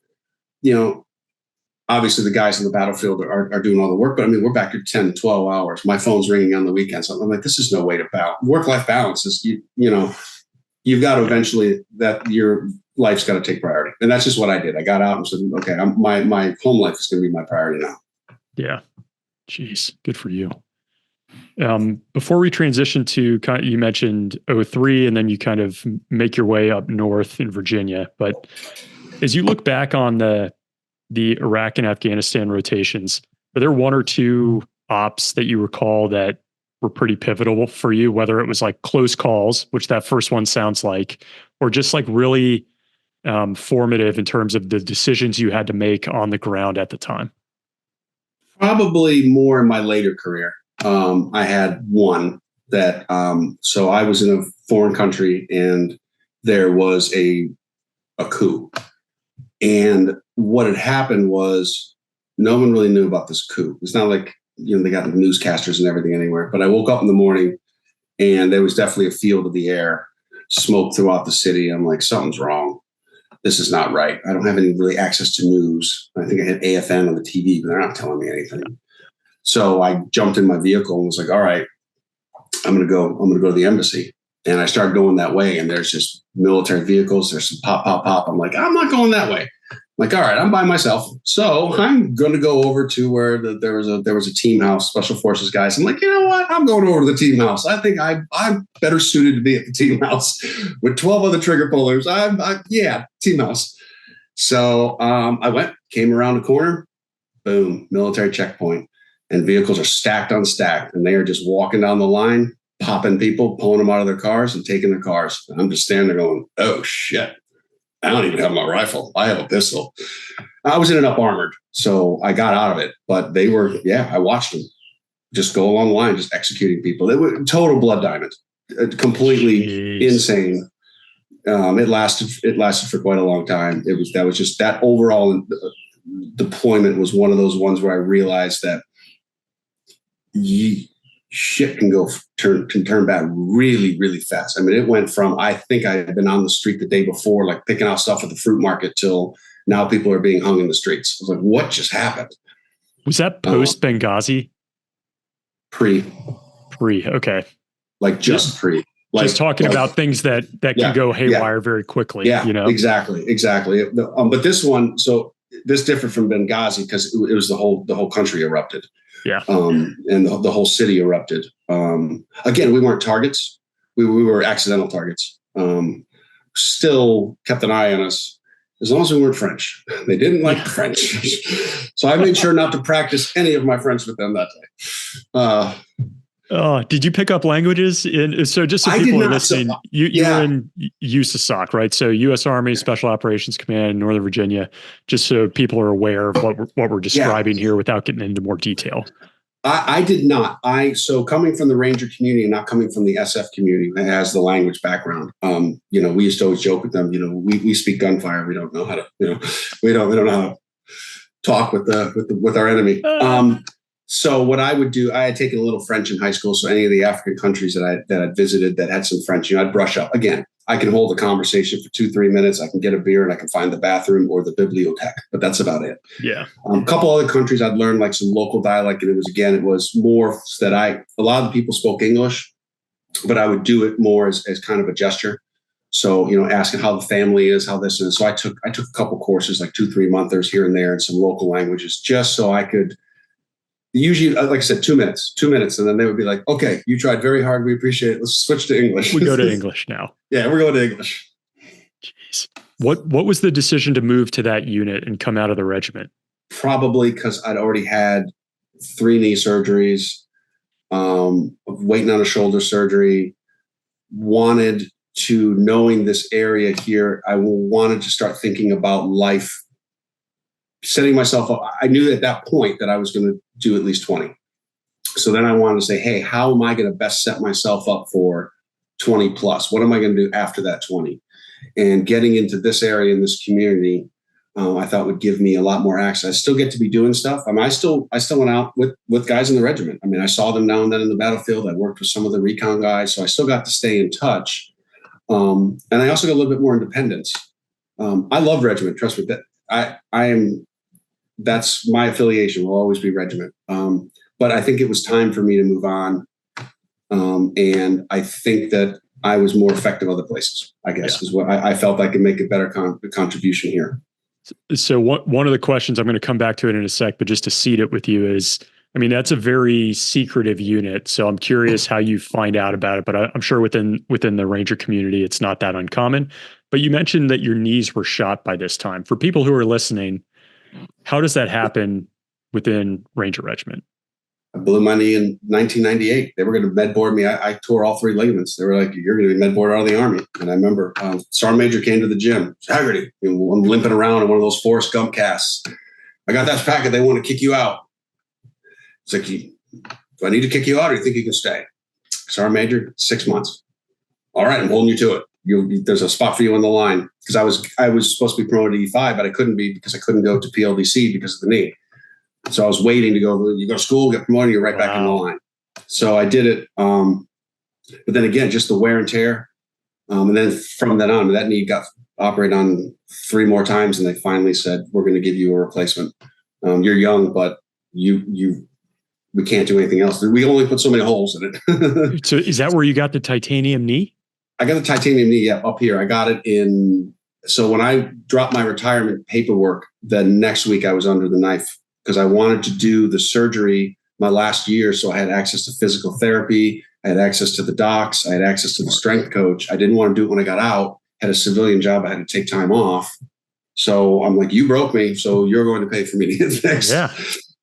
A: obviously the guys in the battlefield are doing all the work, but we're back to 10, 12 hours. My phone's ringing on the weekends. So I'm like, this is no way to balance. Work-life balance is, you've got to eventually that your life's got to take priority. And that's just what I did. I got out and said, okay, my home life is going to be my priority now.
B: Yeah. Jeez. Good for you. Before we transition to you mentioned '03 and then you kind of make your way up north in Virginia. But as you look back on the Iraq and Afghanistan rotations, are there one or two ops that you recall that were pretty pivotal for you, whether it was like close calls, which that first one sounds like, or just like really formative in terms of the decisions you had to make on the ground at the time?
A: Probably more in my later career. I had one that, so I was in a foreign country and there was a coup. And what had happened was no one really knew about this coup. It's not like, they got newscasters and everything anywhere, but I woke up in the morning and there was definitely a field of the air, smoke throughout the city. I'm like, something's wrong. This is not right. I don't have any really access to news. I think I had AFN on the TV, but they're not telling me anything. So I jumped in my vehicle and was like, all right, I'm going to go to the embassy. And I started going that way. And there's just military vehicles. There's some pop, pop, pop. I'm like, I'm not going that way. I'm like, all right, I'm by myself. So I'm going to go over to where there was a team house, special forces guys. I'm like, you know what? I'm going over to the team house. I think I'm better suited to be at the team house with 12 other trigger pullers. Yeah, team house. So I went, came around the corner, boom, military checkpoint. And vehicles are stacked on stacked. And they are just walking down the line, popping people, pulling them out of their cars and taking their cars. And I'm just standing there going, oh, shit. I don't even have my rifle. I have a pistol. I was in an up armored, so I got out of it. But they were, I watched them just go along the line, just executing people. It was total blood diamond, completely insane. It lasted for quite a long time. That was just that overall deployment was one of those ones where I realized that shit can turn bad really, really fast. I mean, it went from, I think I had been on the street the day before, like picking out stuff at the fruit market, till now people are being hung in the streets. I was like, what just happened?
B: Was that post Benghazi?
A: Pre.
B: Okay.
A: Like just pre. Like,
B: just talking about things that can go haywire very quickly.
A: Yeah, exactly. But this one, so this differed from Benghazi because it was the whole country erupted.
B: Yeah.
A: And the whole city erupted. Again, we weren't targets. We were accidental targets. Still kept an eye on us as long as we weren't French. They didn't like the French. So I made sure not to practice any of my French with them that day.
B: Did you pick up languages? So just so people are listening, you were in USASOC, right? So U.S. Army Special Operations Command, Northern Virginia, just so people are aware of what we're describing here without getting into more detail.
A: I did not. So coming from the Ranger community and not coming from the SF community that has the language background, we used to always joke with them, we speak gunfire. We don't know how to, we don't know how to talk with our enemy. So what I would do, I had taken a little French in high school. So any of the African countries that I visited that had some French, I'd brush up. Again, I can hold a conversation for 2-3 minutes. I can get a beer and I can find the bathroom or the bibliothèque, but that's about it.
B: Yeah.
A: A couple other countries I'd learned like some local dialect, and it was more that a lot of the people spoke English, but I would do it more as kind of a gesture. So, asking how the family is, how this is. So I took a couple courses, like 2-3 monthers here and there in some local languages, just so I could. Usually, like I said, 2 minutes, and then they would be like, okay, you tried very hard. We appreciate it. Let's switch to English.
B: We go to English now.
A: Yeah, we're going to English.
B: Jeez. What was the decision to move to that unit and come out of the regiment?
A: Probably because I'd already had 3 knee surgeries, waiting on a shoulder surgery, knowing this area here, I wanted to start thinking about life, setting myself up. I knew at that point that I was going to do at least 20. So then I wanted to say, hey, how am I going to best set myself up for 20 plus? What am I going to do after that 20? And getting into this area in this community, I thought would give me a lot more access. I still get to be doing stuff. I mean, I still went out with guys in the regiment. I mean, I saw them now and then in the battlefild. I worked with some of the recon guys, so I still got to stay in touch. And I also got a little bit more independence. I love regiment. Trust me, that that's my affiliation, will always be regiment. But I think it was time for me to move on. And I think that I was more effective other places, I guess, is what I felt I could make a better contribution here.
B: So one of the questions, I'm going to come back to it in a sec, but just to seed it with you is, I mean, that's a very secretive unit. So I'm curious how you find out about it, but I'm sure within the Ranger community, it's not that uncommon. But you mentioned that your knees were shot by this time. For people who are listening, how does that happen within Ranger Regiment?
A: I blew my knee in 1998. They were going to med board me. I tore all 3 ligaments. They were like, "You're going to be med boarded out of the Army." And I remember Sergeant Major came to the gym. Haggerty, I'm limping around in one of those Forrest Gump casts. I got that packet. They want to kick you out. It's like, do I need to kick you out, or do you think you can stay? Sergeant Major, 6 months. All right, I'm holding you to it. There's a spot for you on the line, because I was supposed to be promoted to E5, but I couldn't be because I couldn't go to PLDC because of the knee. So I was waiting to go. You go to school, get promoted, you're right back in the line. So I did it. But then again, just the wear and tear. And then from then on, that knee got operated on 3 more times, and they finally said, "We're going to give you a replacement. You're young, but we can't do anything else. We only put so many holes in it."
B: So is that where you got the titanium knee?
A: I got the titanium knee, up here. I got it in. So when I dropped my retirement paperwork, the next week I was under the knife, because I wanted to do the surgery my last year. So I had access to physical therapy. I had access to the docs. I had access to the strength coach. I didn't want to do it when I got out. Had a civilian job. I had to take time off. So I'm like, you broke me, so you're going to pay for me to get fixed.
B: Yeah.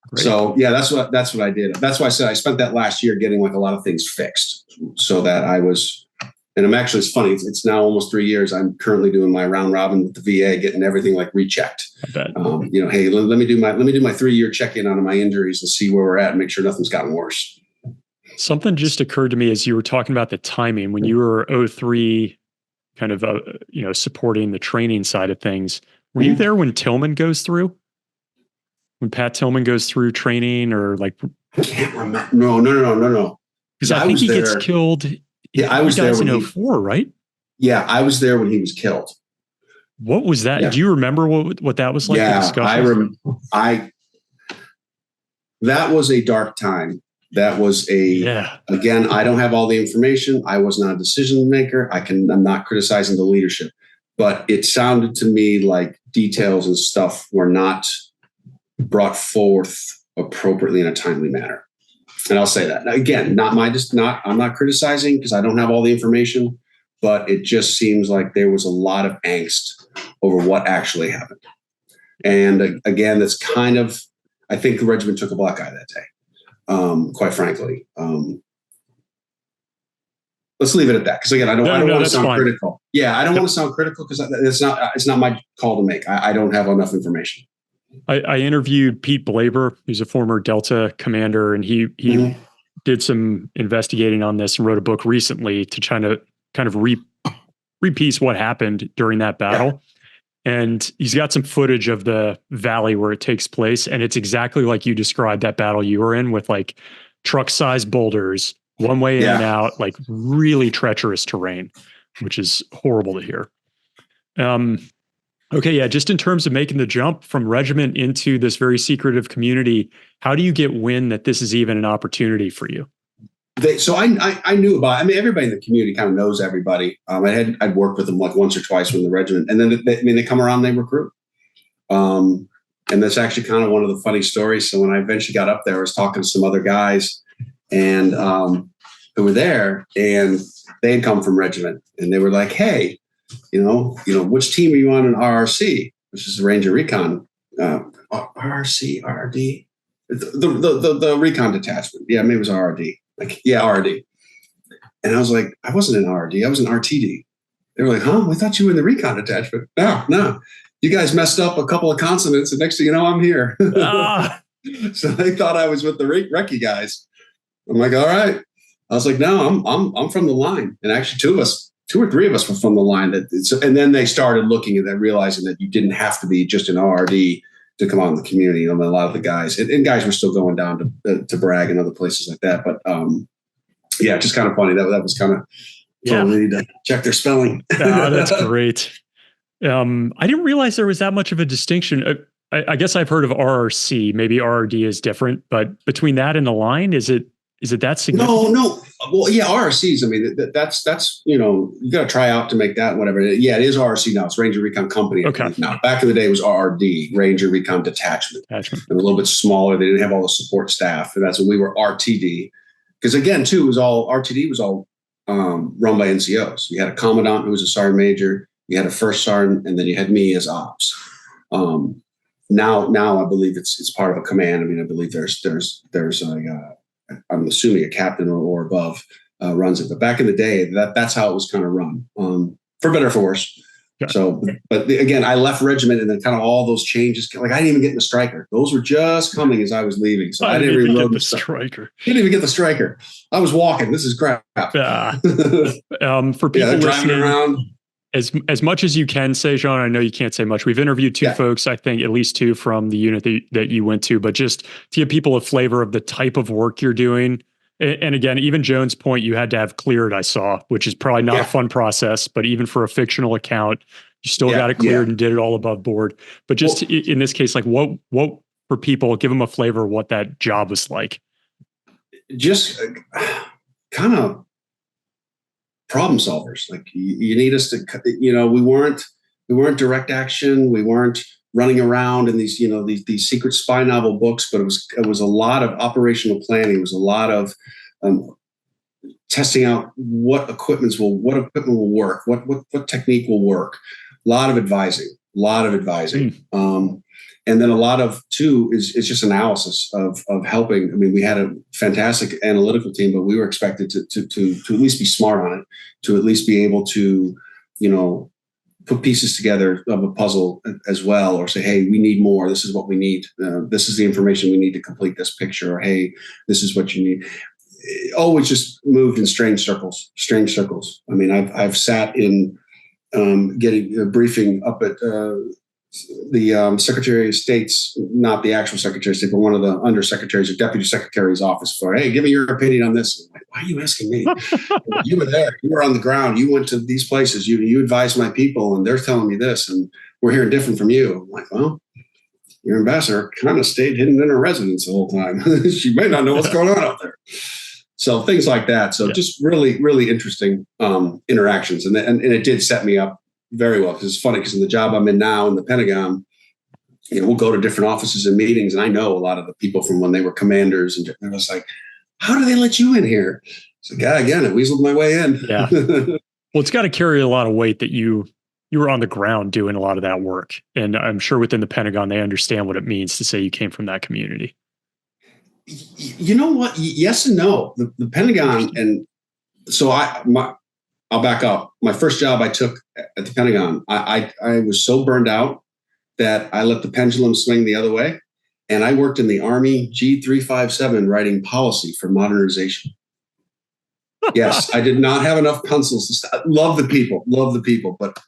B: Great.
A: So yeah, that's what I did. That's why I said I spent that last year getting like a lot of things fixed, so that I was. And I'm actually, it's funny. It's now almost 3 years. I'm currently doing my round robin with the VA, getting everything like rechecked.
B: I bet.
A: Hey, let me do my 3-year check-in on my injuries and see where we're at and make sure nothing's gotten worse.
B: Something just occurred to me as you were talking about the timing when you were 03, kind of supporting the training side of things. Were you there when Tillman goes through? When Pat Tillman goes through training, or like?
A: I can't remember. No.
B: Because I think he gets killed.
A: Yeah, I was there
B: in 2004, right?
A: Yeah, I was there when he was killed.
B: What was that? Yeah. Do you remember what that was like?
A: Yeah, I remember. That was a dark time. That was again, I don't have all the information. I was not a decision maker. I'm not criticizing the leadership, but it sounded to me like details and stuff were not brought forth appropriately in a timely manner. And I'll say that again, I'm not criticizing because I don't have all the information, but it just seems like there was a lot of angst over what actually happened. And again, that's kind of, I think the regiment took a black eye that day. Quite frankly, let's leave it at that. Because again, I don't want to sound critical. Yeah, I don't want to sound critical because it's not my call to make. I don't have enough information.
B: I interviewed Pete Blaber, who's a former Delta commander, and he did some investigating on this and wrote a book recently to try to kind of repiece what happened during that battle. Yeah. And he's got some footage of the valley where it takes place, and it's exactly like you described that battle you were in, with like truck-sized boulders, one way in and out, like really treacherous terrain, which is horrible to hear. Okay, yeah, just in terms of making the jump from regiment into this very secretive community, how do you get wind that this is even an opportunity for you?
A: So I knew about. I mean, everybody in the community kind of knows everybody. I'd worked with them like once or twice from the regiment, and then they come around, and they recruit. And that's actually kind of one of the funny stories. So when I eventually got up there, I was talking to some other guys, and who were there, and they had come from regiment, and they were like, "Hey, which team are you on in RRC?" Which is the Ranger Recon, RRC, RRD, the Recon detachment. Yeah, maybe it was RRD. RRD. And I was like, I wasn't in RRD. I was in RTD. They were like, "Huh? We thought you were in the Recon detachment." No. You guys messed up a couple of consonants, and next thing you know, I'm here. So they thought I was with the recce guys. I'm like, all right. I was like, no, I'm from the line. And actually, two or three of us were from the line. And then they started looking at that, realizing that you didn't have to be just an RRD to come out in the community. A lot of the guys and guys were still going down to Bragg and other places like that. But just kind of funny. That was kind of totally need to check their spelling.
B: That's great. I didn't realize there was that much of a distinction. I guess I've heard of RRC. Maybe RRD is different, but between that and the line, is it Is it that significant?
A: No. Well, yeah, RRCs. I mean, that's you got to try out to make that, whatever. Yeah, it is RRC now. It's Ranger Recon Company.
B: Okay.
A: Now, back in the day, it was RRD, Ranger Recon Detachment. They were a little bit smaller. They didn't have all the support staff, and that's when we were RTD. Because again, too, RTD was all run by NCOs. You had a commandant who was a sergeant major. You had a first sergeant, and then you had me as ops. Now I believe it's part of a command. I mean, I believe there's I'm assuming a captain or above runs it. But back in the day, that's how it was kind of run, for better or for worse. Okay. So, but again, I left regiment, and then kind of all those changes. Like I didn't even get in the striker; those were just coming as I was leaving. So I didn't even get the striker. Didn't even get the striker. I was walking. This is crap.
B: For people listening, around. As much as you can say, Sean, I know you can't say much. We've interviewed two folks, I think at least two from the unit that you went to, but just to give people a flavor of the type of work you're doing. And again, even Joan's point, you had to have cleared, I saw, which is probably not a fun process, but even for a fictional account, you still got it cleared and did it all above board. But just in this case, like what for people, give them a flavor of what that job was like. Just
A: kind of problem solvers. Like you need us to, we weren't direct action. We weren't running around in these, these secret spy novel books, but it was a lot of operational planning. It was a lot of testing out what equipment will work, what technique will work. A lot of advising. And then a lot of too is just analysis of helping. I mean, we had a fantastic analytical team, but we were expected to at least be smart on it, to at least be able to, put pieces together of a puzzle as well, or say, hey, we need more. This is what we need. This is the information we need to complete this picture. Or hey, this is what you need. It always just moved in strange circles. I mean, I've sat in getting a briefing up at the Secretary of State's, not the actual Secretary of State, but one of the undersecretaries or deputy secretary's office for, hey, give me your opinion on this. I'm like, why are you asking me? You were there. You were on the ground. You went to these places. You advised my people, and they're telling me this, and we're hearing different from you. I'm like, well, your ambassador kind of stayed hidden in her residence the whole time. She may not know what's going on out there. So things like that. So just really, really interesting interactions. And it did set me up very well, because it's funny, because in the job I'm in now in the Pentagon, we'll go to different offices and meetings, and I know a lot of the people from when they were commanders, and I was like, how do they let you in here? It's like, again, I weaseled my way in.
B: Yeah. Well, it's got to carry a lot of weight that you were on the ground doing a lot of that work. And I'm sure within the Pentagon, they understand what it means to say you came from that community.
A: You know what? Yes and no. The Pentagon, and so I'll back up. My first job I took at the Pentagon, I was so burned out that I let the pendulum swing the other way. And I worked in the Army G357 writing policy for modernization. Yes, I did not have enough pencils to stop. Love the people, but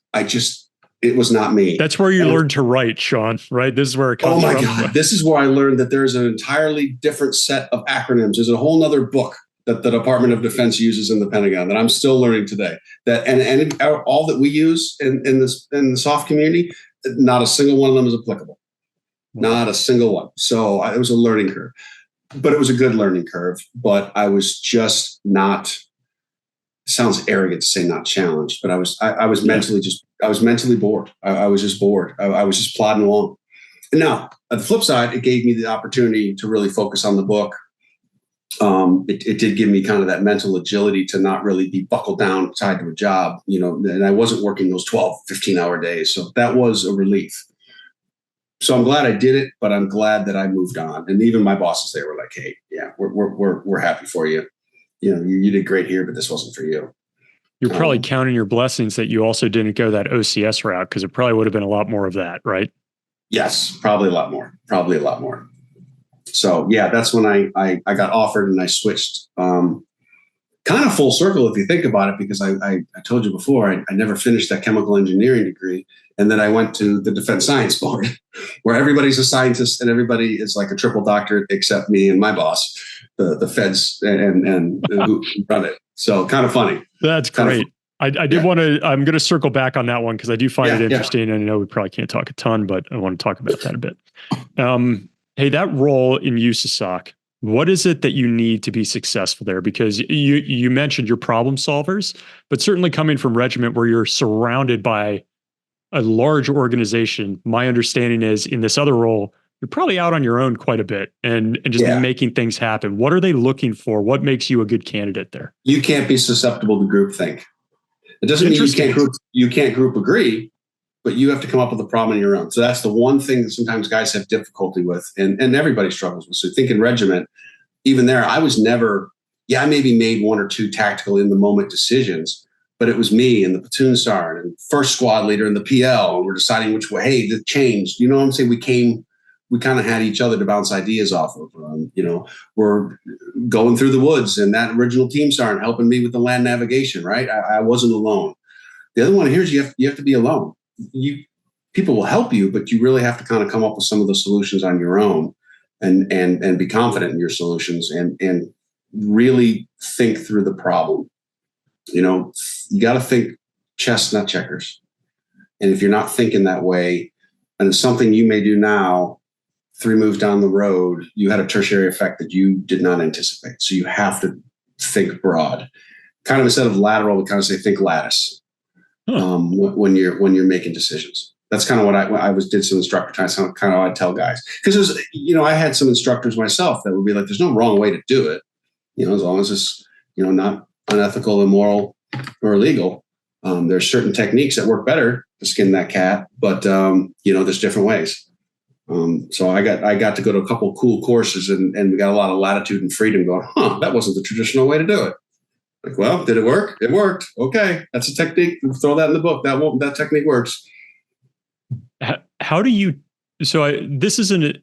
A: it was not me.
B: That's where you learned to write, Sean, right? This is where it comes from. Oh my God.
A: This is where I learned that there's an entirely different set of acronyms. There's a whole nother book that the Department of Defense uses in the Pentagon that I'm still learning today. That and all that we use in the soft community, not a single one of them is applicable. Not a single one. So it was a learning curve, but it was a good learning curve. But I was just not. Sounds arrogant to say not challenged, but I was mentally bored. I was just bored. I was just plodding along. And now, at the flip side, it gave me the opportunity to really focus on the book. It did give me kind of that mental agility to not really be buckled down tied to a job, and I wasn't working those 12, 15-hour days. So that was a relief. So I'm glad I did it, but I'm glad that I moved on. And even my bosses, they were like, hey, yeah, we're happy for you. You did great here, but this wasn't for you.
B: You're probably counting your blessings that you also didn't go that OCS route, because it probably would have been a lot more of that, right?
A: Yes, probably a lot more. So yeah, that's when I got offered, and I switched kind of full circle if you think about it, because I told you before, I never finished that chemical engineering degree. And then I went to the Defense Science Board, where everybody's a scientist and everybody is like a triple doctorate except me and my boss, the feds and who run it. So kind of funny.
B: That's great. I did want to, I'm going to circle back on that one, because I do find it interesting. And I know we probably can't talk a ton, but I want to talk about that a bit. Hey, that role in USASOC, What is it that you need to be successful there? Because you mentioned you're problem solvers, but certainly coming from regiment where you're surrounded by a large organization, my understanding is in this other role, you're probably out on your own quite a bit and just
A: Yeah.
B: making things happen. What are they looking for? What makes you a good candidate there?
A: You can't be susceptible to groupthink. It doesn't mean you can't group agree, but you have to come up with a problem on your own. So that's the one thing that sometimes guys have difficulty with, and everybody struggles with. So think in regiment, even there, I was never, I maybe made one or two tactical in the moment decisions, but it was me and the platoon sergeant and first squad leader and the PL, and we're deciding which way, hey, this changed. You know what I'm saying? We kind of had each other to bounce ideas off of. We're going through the woods, and that original team sergeant helping me with the land navigation, right? I wasn't alone. The other one here is you have to be alone. People will help you, but you really have to kind of come up with some of the solutions on your own and be confident in your solutions and really think through the problem. You got to think chess, not checkers. And if you're not thinking that way, and it's something you may do now, 3 moves down the road, you had a tertiary effect that you did not anticipate. So you have to think broad. Kind of instead of lateral, we kind of say think lattice when you're making decisions. That's kind of what I did some instructor time. Kind of what I tell guys, because there's I had some instructors myself that would be like, "There's no wrong way to do it, as long as it's not unethical, immoral, or illegal." There's certain techniques that work better to skin that cat, but there's different ways. So I got to go to a couple of cool courses and we got a lot of latitude and freedom going, that wasn't the traditional way to do it. Like, well, did it work? It worked. Okay. That's a technique. Throw that in the book. That technique works.
B: How do you, this is an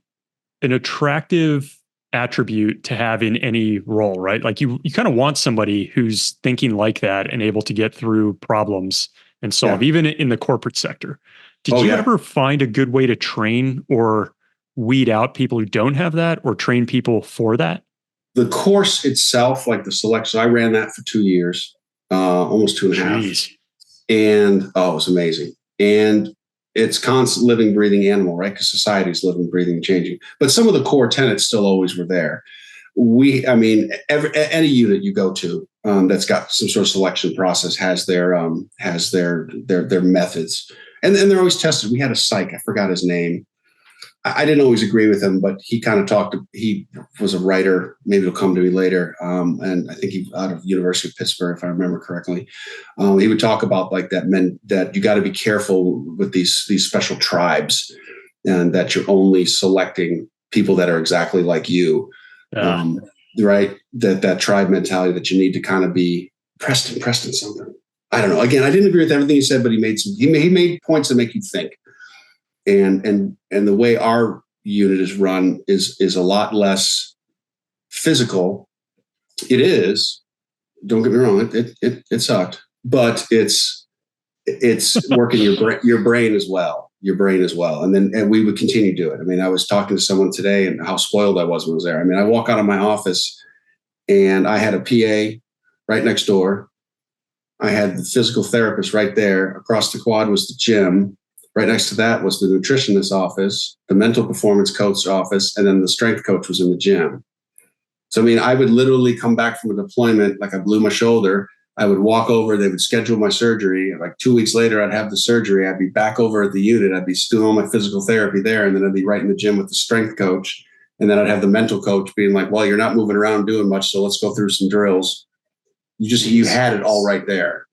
B: attractive attribute to have in any role, right? Like you kind of want somebody who's thinking like that and able to get through problems and solve, even in the corporate sector. Did you ever find a good way to train or weed out people who don't have that, or train people for that?
A: The course itself, like the selection, I ran that for 2 years, almost 2.5. And it was amazing. And it's constant living, breathing animal, right? Because society is living, breathing, changing. But some of the core tenets still always were there. Any unit you go to that's got some sort of selection process has their methods, and they're always tested. We had a psych, I forgot his name. I didn't always agree with him, but he kind of he was a writer. Maybe it'll come to me later. And I think he out of University of Pittsburgh, if I remember correctly. He would talk about like that you got to be careful with these special tribes, and that you're only selecting people that are exactly like you. Right. That tribe mentality that you need to kind of be Preston something. I don't know. Again, I didn't agree with everything he said, but he made points that make you think. And the way our unit is run is a lot less physical. It is. Don't get me wrong. It sucked, but it's working your brain as well. And we would continue to do it. I mean, I was talking to someone today and how spoiled I was when I was there. I mean, I walk out of my office and I had a PA right next door. I had the physical therapist right there. Across the quad was the gym. Right next to that was the nutritionist office, the mental performance coach office, and then the strength coach was in the gym. So, I mean, I would literally come back from a deployment like I blew my shoulder. I would walk over, they would schedule my surgery. Like 2 weeks later, I'd have the surgery. I'd be back over at the unit. I'd be doing all my physical therapy there. And then I'd be right in the gym with the strength coach. And then I'd have the mental coach being like, well, you're not moving around doing much, so let's go through some drills. You had it all right there.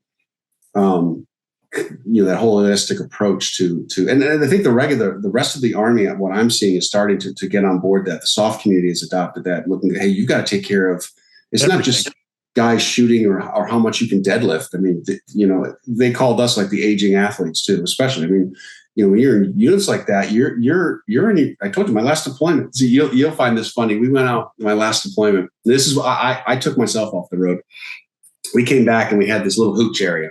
A: That holistic approach to and I think the rest of the Army, what I'm seeing is starting to get on board that. The soft community has adopted that, looking at, hey, you got to take care of, it's not just guys shooting or how much you can deadlift. I mean, they called us like the aging athletes too, especially. I mean, when you're in units like that, you're in, I told you my last deployment. So you'll find this funny. We went out my last deployment. This is I took myself off the road. We came back and we had this little hooch area,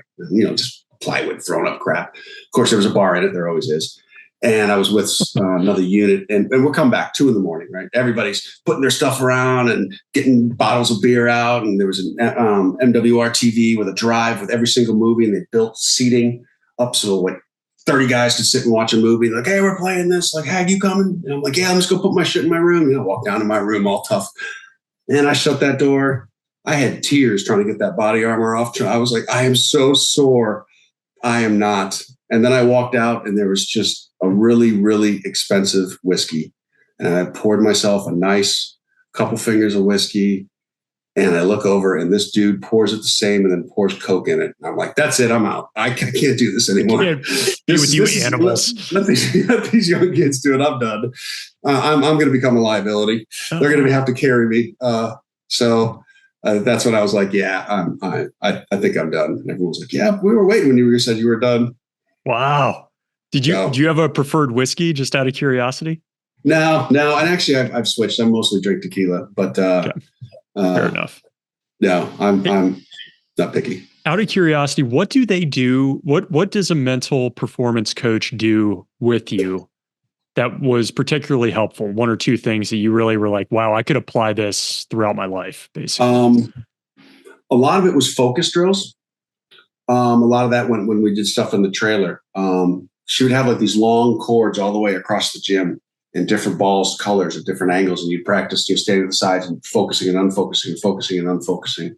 A: just plywood thrown up crap. Of course, there was a bar in it. There always is. And I was with another unit, and we're coming back 2 a.m, right? Everybody's putting their stuff around and getting bottles of beer out. And there was an MWR TV with a drive with every single movie, and they built seating up so like 30 guys could sit and watch a movie. Like, hey, we're playing this. Like, Hag, you coming? And I'm like, yeah, let's go put my shit in my room. Walk down to my room all tough. And I shut that door. I had tears trying to get that body armor off. I was like, I am so sore. I am not. And then I walked out and there was just a really, really expensive whiskey. And I poured myself a nice couple fingers of whiskey. And I look over and this dude pours it the same and then pours Coke in it. And I'm like, that's it. I'm out. I can't do this anymore.
B: Can't be with you animals.
A: Let these young kids do it. I'm done. I'm going to become a liability. They're going to have to carry me. So that's when I was like, yeah, I think I'm done. And everyone was like, yeah, we were waiting when you said you were done.
B: Wow. Do you have a preferred whiskey, just out of curiosity?
A: No. And actually I've switched. I mostly drink tequila, but
B: fair enough.
A: No, I'm not picky.
B: Out of curiosity, what do they do? What does a mental performance coach do with you that was particularly helpful? One or two things that you really were like, wow, I could apply this throughout my life, basically.
A: A lot of it was focus drills. A lot of that when we did stuff in the trailer. She would have like these long cords all the way across the gym in different balls, colors at different angles, and you'd practice standing at the sides and focusing and unfocusing, focusing and unfocusing.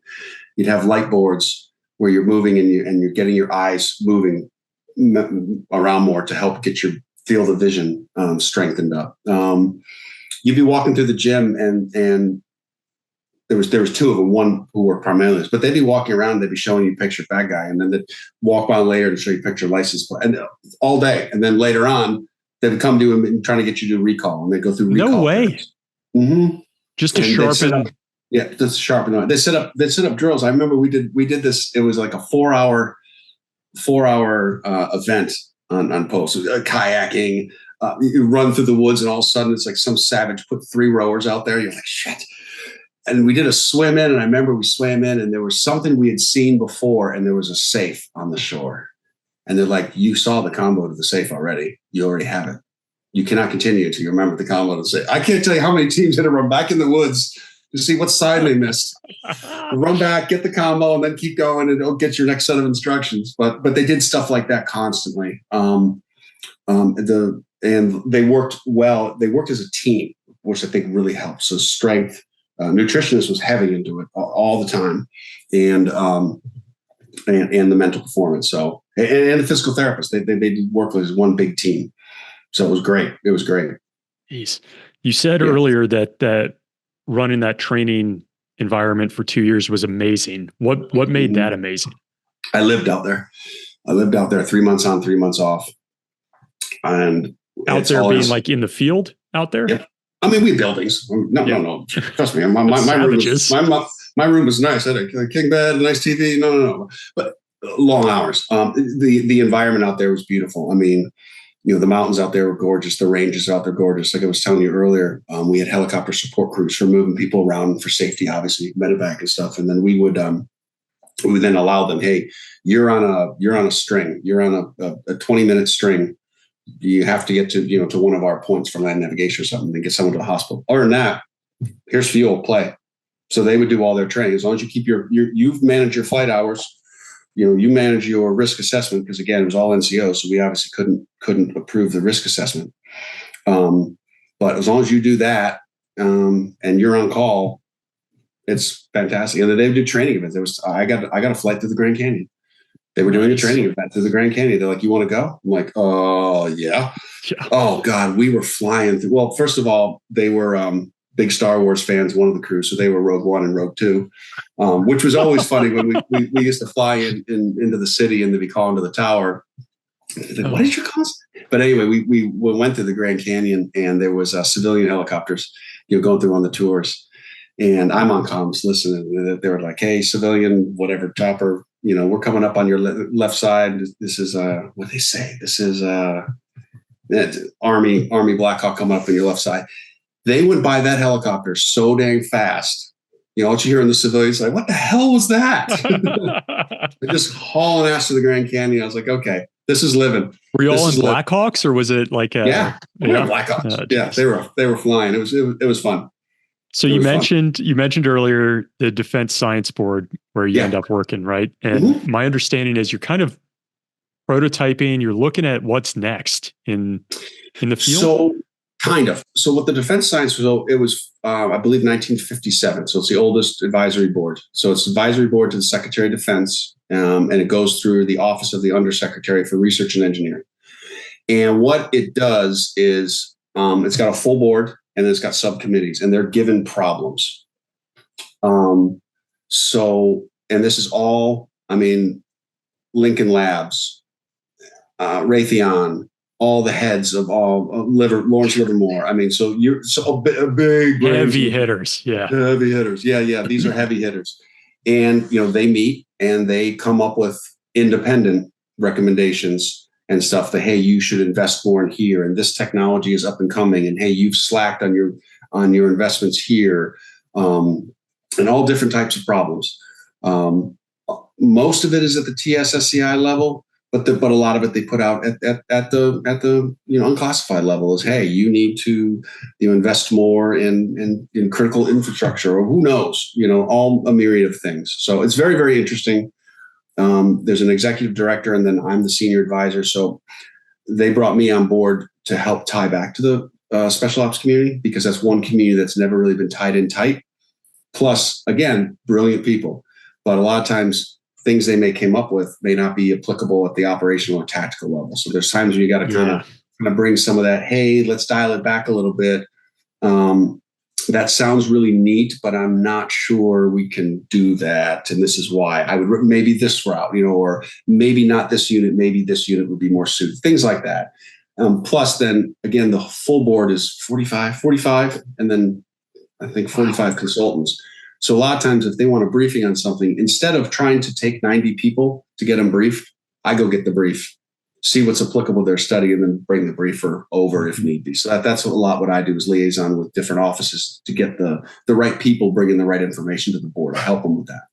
A: You'd have light boards where you're moving and you're getting your eyes moving around more to help get your field of vision strengthened up. You'd be walking through the gym and there was two of them, one who were primarily this, but they'd be walking around, they'd be showing you picture bad guy, and then they'd walk by later to show you picture license plate, and all day. And then later on, they would come to him and trying to get you to do recall, and they'd go through recall.
B: No way.
A: Mm-hmm.
B: Just to sharpen.
A: Just to sharpen up. They set up drills. I remember we did this. It was like a 4-hour event on post. Kayaking. You run through the woods, and all of a sudden it's like some savage put 3 rowers out there. You're like, shit. And we did a swim in, and I remember we swam in, and there was something we had seen before, and there was a safe on the shore. And they're like, you saw the combo to the safe already. You already have it. You cannot continue until you remember the combo to the safe. I can't tell you how many teams had to run back in the woods to see what side they missed. Run back, get the combo, and then keep going, and it'll get your next set of instructions. But they did stuff like that constantly. And they worked well. They worked as a team, which I think really helped. So strength. Nutritionist was heavy into it all the time, and the mental performance. So and the physical therapist, they did work as one big team. So it was great. It was great.
B: Jeez. You said earlier that running that training environment for 2 years was amazing. What made that amazing?
A: I lived out there. 3 months on, 3 months off, and
B: out there being like in the field out there.
A: Yeah. I mean, we had buildings. No. Trust me. My room was nice. I had a king bed, a nice TV. No. But long hours. The environment out there was beautiful. I mean, the mountains out there were gorgeous. The ranges out there gorgeous. Like I was telling you earlier, we had helicopter support crews for moving people around for safety, obviously, medevac and stuff. And then we would then allow them, hey, you're on a string. You're on a 20-minute string. You have to get to one of our points for land navigation or something and get someone to the hospital. Other than that, here's fuel, play. So they would do all their training. As long as you keep you've managed your flight hours, you manage your risk assessment, because again, it was all NCO. So we obviously couldn't approve the risk assessment. But as long as you do that, and you're on call, it's fantastic. And then they would do training events. I got a flight to the Grand Canyon. They were doing a training event to the Grand Canyon. They're like, you want to go? I'm like, oh, yeah. Oh, God, we were flying through. Well, first of all, they were big Star Wars fans, one of the crew. So they were Rogue One and Rogue Two, which was always funny when we used to fly into the city and to be calling to the tower. Like, what is your cost? But anyway, we went to the Grand Canyon, and there was civilian helicopters going through on the tours. And I'm on comms listening. They were like, hey, civilian, whatever, chopper, we're coming up on your left side. This is what they say. This is Army Blackhawk coming up on your left side. They went by that helicopter so dang fast. What you hear in the civilians like, what the hell was that? They're just hauling ass to the Grand Canyon. I was like, okay, this is living.
B: Were you all in Blackhawks, or was it like
A: Blackhawks? Yeah, they were flying. It was fun.
B: So you mentioned earlier the Defense Science Board where you end up working, right? And my understanding is you're kind of prototyping, you're looking at what's next in the field.
A: So Kind of. So what the Defense Science was, it was, I believe, 1957. So it's the oldest advisory board. So it's advisory board to the Secretary of Defense, and it goes through the Office of the Undersecretary for Research and Engineering. And what it does is it's got a full board, and then it's got subcommittees, and they're given problems. And this is all, I mean, Lincoln Labs, Raytheon, all the heads of all Lawrence Livermore. I mean, so you're a big
B: heavy hitters. Yeah.
A: Heavy hitters. Yeah. These are heavy hitters. And, they meet and they come up with independent recommendations and stuff that, hey, you should invest more in here. And this technology is up and coming. And hey, you've slacked on your investments here. And all different types of problems. Most of it is at the TSSCI level. But a lot of it they put out at the unclassified level is, hey, you need to invest more in critical infrastructure, or who knows, all a myriad of things. So it's very, very interesting. There's an executive director, and then I'm the senior advisor. So they brought me on board to help tie back to the special ops community, because that's one community that's never really been tied in tight. Plus, again, brilliant people, but a lot of times things they may came up with may not be applicable at the operational or tactical level. So there's times when you got to kind of bring some of that, hey, let's dial it back a little bit. That sounds really neat, but I'm not sure we can do that. And this is why I would maybe this route, or maybe not this unit, maybe this unit would be more suited, things like that. Plus then again, the full board is 45, and then I think 45 consultants. So a lot of times if they want a briefing on something, instead of trying to take 90 people to get them briefed, I go get the brief, see what's applicable to their study, and then bring the briefer over if need be. So that's a lot what I do, is liaison with different offices to get the right people bringing the right information to the board. I help them with that.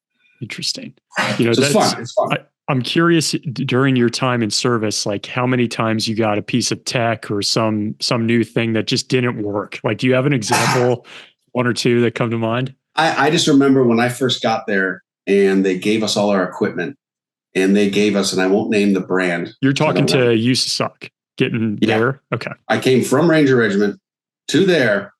B: Interesting.
A: So it's fun. It's fun.
B: I'm curious, during your time in service, like how many times you got a piece of tech or some new thing that just didn't work? Like, do you have an example, one or two that come to mind?
A: I just remember when I first got there and they gave us all our equipment, and they gave us, and I won't name the brand.
B: You're talking to USASOC getting there? Okay. I
A: came from Ranger Regiment to there.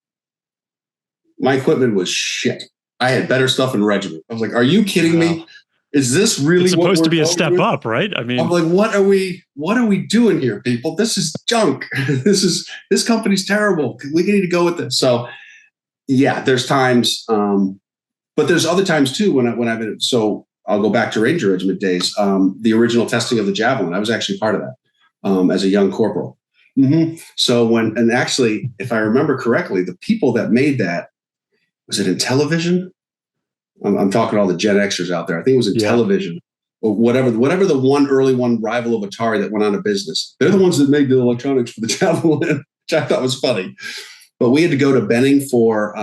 A: My equipment was shit. I had better stuff in Regiment. I was like, are you kidding me? Is this really
B: it's supposed to be a step up, right? I mean,
A: I'm like, what are we doing here, people? This is junk. This company's terrible. We need to go with this. So yeah, there's times, but there's other times too when I've been. So I'll go back to Ranger Regiment days. The original testing of the Javelin, I was actually part of that as a young corporal. Mm-hmm. So actually, if I remember correctly, the people that made that, was it in television? I'm talking to all the Gen Xers out there. I think it was in television, or whatever the early one rival of Atari that went out of business. They're the ones that made the electronics for the Javelin, which I thought was funny. But we had to go to Benning for,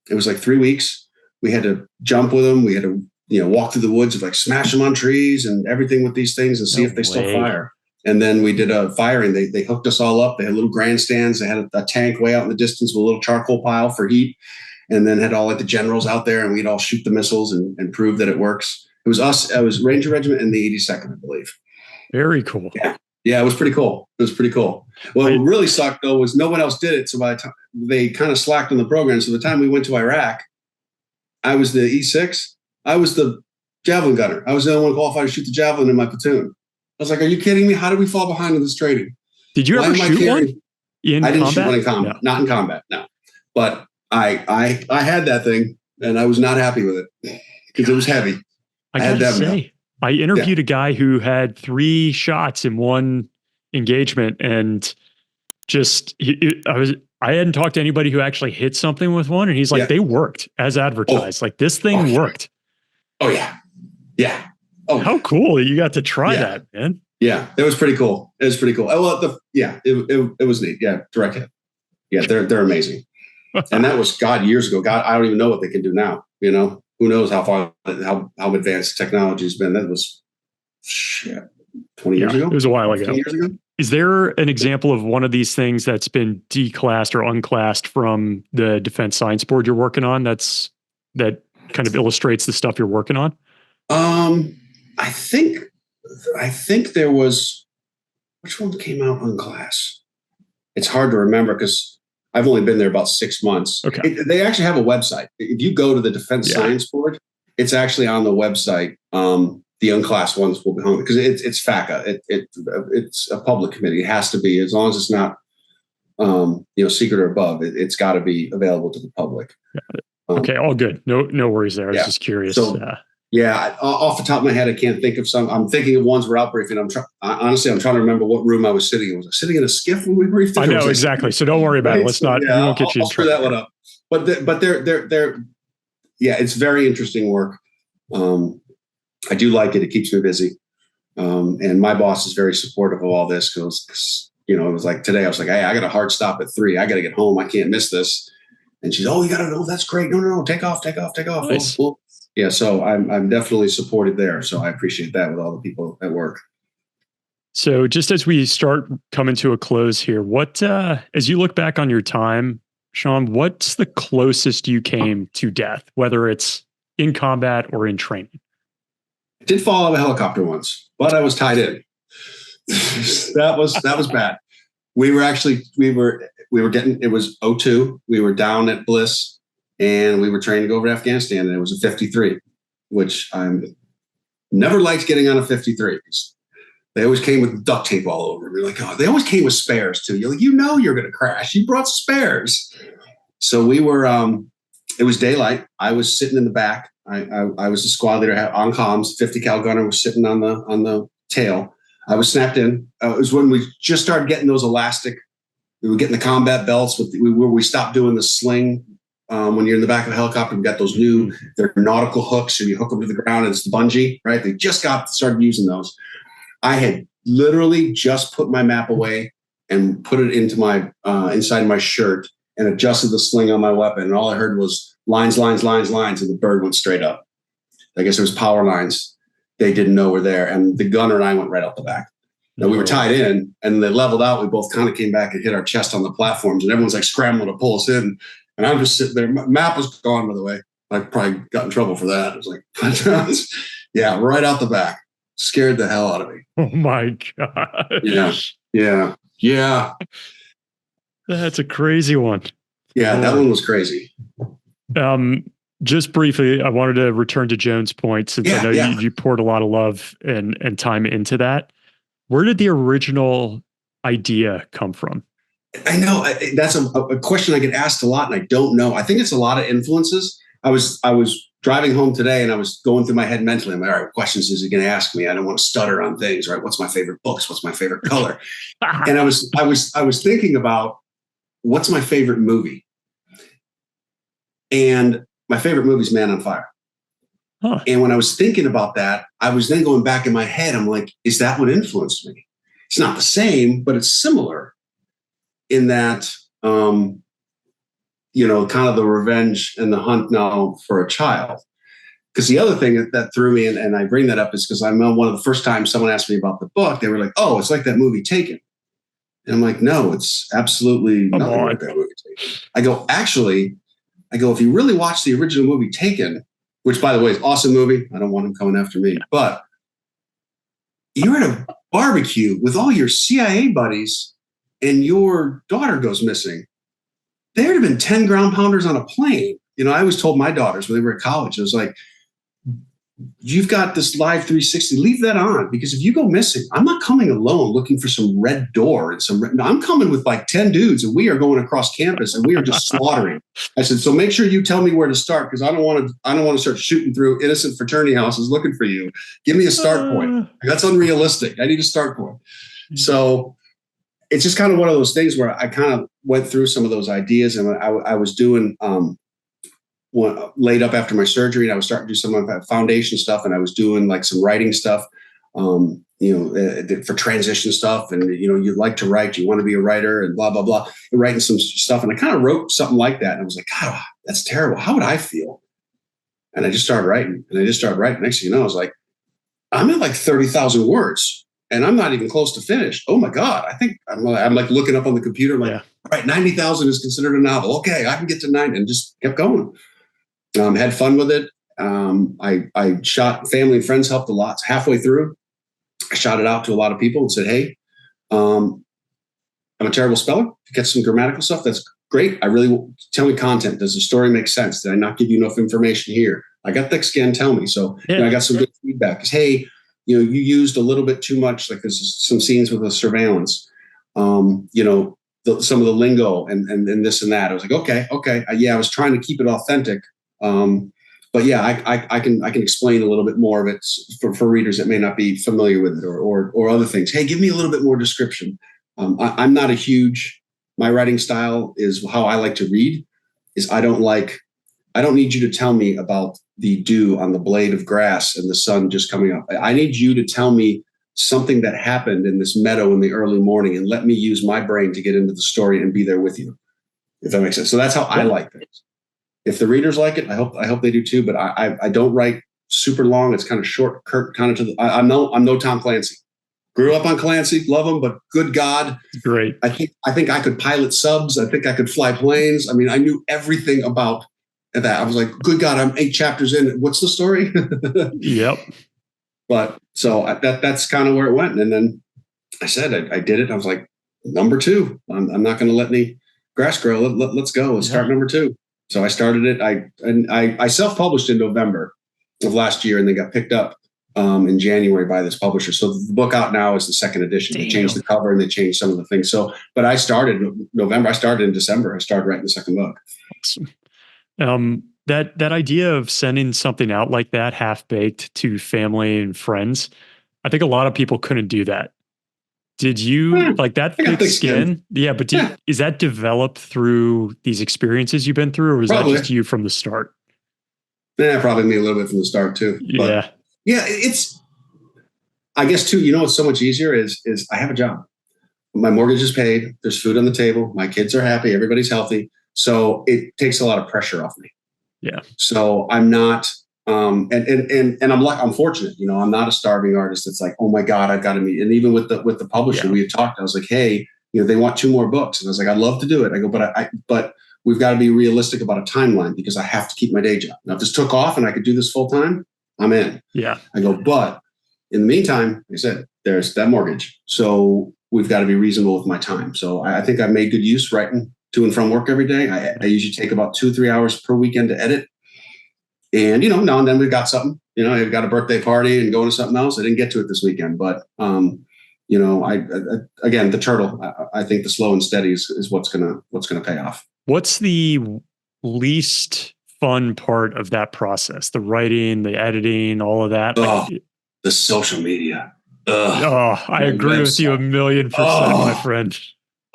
A: it was like 3 weeks. We had to jump with them. We had to, walk through the woods and like smash them on trees and everything with these things and see if they still fire. And then we did a firing. They hooked us all up. They had little grandstands. They had a tank way out in the distance with a little charcoal pile for heat. And then had all like the generals out there, and we'd all shoot the missiles and prove that it works. It was us. It was Ranger Regiment and the 82nd, I believe.
B: Very cool.
A: Yeah, it was pretty cool. What really sucked though was no one else did it. So by the time they kind of slacked on the program. So the time we went to Iraq, I was the E6. I was the javelin gunner. I was the only one qualified to shoot the javelin in my platoon. I was like, "Are you kidding me? How did we fall behind in this training?"
B: Did you ever shoot one in combat?
A: I didn't shoot one in combat. No. Not in combat. No, but I had that thing, and I was not happy with it because it was heavy.
B: I gotta say, I interviewed a guy who had 3 shots in one engagement, and just I hadn't talked to anybody who actually hit something with one, and he's like, they worked as advertised. Like this thing worked.
A: Oh yeah. Oh,
B: how cool that you got to try that, man.
A: Yeah, it was pretty cool. It was neat. Yeah, direct hit. Yeah, they're amazing. And that was years ago. I don't even know what they can do now. Who knows how advanced technology has been. That was 20 years ago.
B: It was a while ago.
A: 20 years ago.
B: Is there an example of one of these things that's been declassed or unclassed from the Defense Science Board you're working on? That kind of illustrates the stuff you're working on.
A: I think there was, which one came out unclassed? It's hard to remember because I've only been there about 6 months.
B: Okay.
A: They actually have a website. If you go to the Defense Science Board, it's actually on the website. The unclassed ones will be home because it's FACA. It's a public committee. It has to be, as long as it's not, secret or above. It's got to be available to the public.
B: Okay, all good. No worries there. I was just curious.
A: So, off the top of my head, I can't think of some. I'm thinking of ones we're out briefing. I'm trying to remember what room I was sitting in. Was I sitting in a skiff when we briefed?
B: I know exactly. So don't worry about it. Let's not. We won't get you in trouble.
A: I'll screw that one up. But they're it's very interesting work. I do like it. It keeps me busy. And my boss is very supportive of all this because, it was like today I was like, hey, I got a hard stop at 3. I got to get home. I can't miss this. And she's, oh, you got to know. That's great. No. Take off.
B: Nice.
A: Well, yeah. So I'm definitely supported there. So I appreciate that with all the people at work.
B: So just as we start coming to a close here, what, as you look back on your time, Sean, what's the closest you came to death, whether it's in combat or in training?
A: I did fall out of a helicopter once, but I was tied in. That was bad. We were getting, it was 02. We were down at Bliss and we were training to go over to Afghanistan, and it was a 53, which I'm never liked getting on a 53. They always came with duct tape all over. We're like, oh, they always came with spares too. You're like, you're going to crash. You brought spares. So we were, it was daylight. I was sitting in the back. I was the squad leader on comms. 50 cal gunner was sitting on the tail. I was snapped in. It was when we just started getting those elastic. We were getting the combat belts where we stopped doing the sling. When you're in the back of a helicopter, we've got those new, they're nautical hooks, and you hook them to the ground, and it's the bungee, right? They just started using those. I had literally just put my map away and put it into my inside my shirt and adjusted the sling on my weapon. And all I heard was lines, and the bird went straight up. I guess it was power lines. They didn't know were there. And the gunner and I went right out the back. Now we were tied in, and they leveled out. We both kind of came back and hit our chest on the platforms, and everyone's like scrambling to pull us in. And I'm just sitting there. My map was gone, by the way. I probably got in trouble for that. It was like, right out the back. Scared the hell out of me.
B: Oh my God.
A: Yeah.
B: That's a crazy one.
A: Yeah, that one was crazy.
B: Just briefly, I wanted to return to Joan's point, since I know you poured a lot of love and time into that. Where did the original idea come from?
A: I know that's a question I get asked a lot, and I don't know. I think it's a lot of influences. I was driving home today, and I was going through my head mentally. I'm like, all right, what questions is he going to ask me? I don't want to stutter on things, right? What's my favorite books? What's my favorite color? And I was thinking about what's my favorite movie, and my favorite movie is Man on Fire.
B: Huh.
A: And when I was thinking about that, I was then going back in my head. I'm like, is that what influenced me? It's not the same, but it's similar in that, kind of the revenge and the hunt now for a child. Because the other thing that threw me, and I bring that up, is because I remember one of the first times someone asked me about the book, they were like, oh, it's like that movie Taken. And I'm like, no, it's absolutely nothing like that movie Taken. I go, if you really watch the original movie Taken, which, by the way, is an awesome movie. I don't want him coming after me. But you're at a barbecue with all your CIA buddies and your daughter goes missing. There would have been 10 ground pounders on a plane. I always told my daughters when they were at college, I was like, you've got this live 360, leave that on, because if you go missing, I'm not coming alone looking for some red door and I'm coming with like 10 dudes, and we are going across campus and we are just slaughtering. I said, so make sure you tell me where to start, because I don't want to start shooting through innocent fraternity houses looking for you. Give me a start point. That's unrealistic. I need a start point. So it's just kind of one of those things where I kind of went through some of those ideas, and I was doing laid up after my surgery, and I was starting to do some of that foundation stuff, and I was doing like some writing stuff, for transition stuff. And, you'd like to write, you want to be a writer, and blah, blah, blah, and writing some stuff. And I kind of wrote something like that. And I was like, God, that's terrible. How would I feel? And I just started writing, Next thing you know, I was like, I'm at like 30,000 words, and I'm not even close to finished. Oh my God. I think I'm like looking up on the computer, like, all right, 90,000 is considered a novel. Okay, I can get to 90, and just kept going. Had fun with it. I shot, family and friends helped a lot. Halfway through, I shot it out to a lot of people and said, hey, I'm a terrible speller. If you get some grammatical stuff, that's great. Tell me content. Does the story make sense? Did I not give you enough information here? I got thick skin. Tell me. So I got some good feedback. Hey, you used a little bit too much. Like there's some scenes with the surveillance. Some of the lingo and this and that. I was like, okay. I was trying to keep it authentic. But yeah, I can explain a little bit more of it for readers that may not be familiar with it or other things. Hey, give me a little bit more description. I'm not my writing style is how I like to read is I don't need you to tell me about the dew on the blade of grass and the sun just coming up. I need you to tell me something that happened in this meadow in the early morning and let me use my brain to get into the story and be there with you, if that makes sense. So that's how I like things. If the readers like it, I hope they do too. But I don't write super long. It's kind of short, curt, kind of to the. I'm no Tom Clancy. Grew up on Clancy, love him, but good God,
B: great.
A: I think I could pilot subs. I think I could fly planes. I mean, I knew everything about that. I was like, good God, I'm 8 chapters in. What's the story?
B: Yep.
A: But so that's kind of where it went. And then I said I did it. I was like, number 2. I'm not going to let any grass grow. Let's go. Let's start number 2. So I started it. I self-published in November of last year, and they got picked up in January by this publisher. So the book out now is the 2nd edition. Damn. They changed the cover and they changed some of the things. So, but I started in November. I started in December. I started writing the 2nd book.
B: Awesome. That idea of sending something out like that, half-baked, to family and friends, I think a lot of people couldn't do that. Did you like that thick skin? Yeah, but is that developed through these experiences you've been through, or was that just you from the start?
A: Yeah, probably me a little bit from the start too. But it's. I guess too. What's so much easier is I have a job. My mortgage is paid. There's food on the table. My kids are happy. Everybody's healthy. So it takes a lot of pressure off me.
B: Yeah.
A: So I'm not. And I'm fortunate, I'm not a starving artist. It's like, oh my God, I've got to meet. And even with the publisher, we had talked, I was like, hey, they want 2 more books. And I was like, I'd love to do it. I go, but we've got to be realistic about a timeline because I have to keep my day job. Now, if this took off and I could do this full time, I'm in.
B: Yeah.
A: I go, but in the meantime, like I said, there's that mortgage. So we've got to be reasonable with my time. So I think I've made good use writing to and from work every day. I usually take about 2-3 hours per weekend to edit. And, now and then we've got something, I've got a birthday party and going to something else. I didn't get to it this weekend, but, again, the turtle, I think the slow and steady is what's going to pay off.
B: What's the least fun part of that process? The writing, the editing, all of that?
A: The social media.
B: I agree with you 1,000,000%, my friend.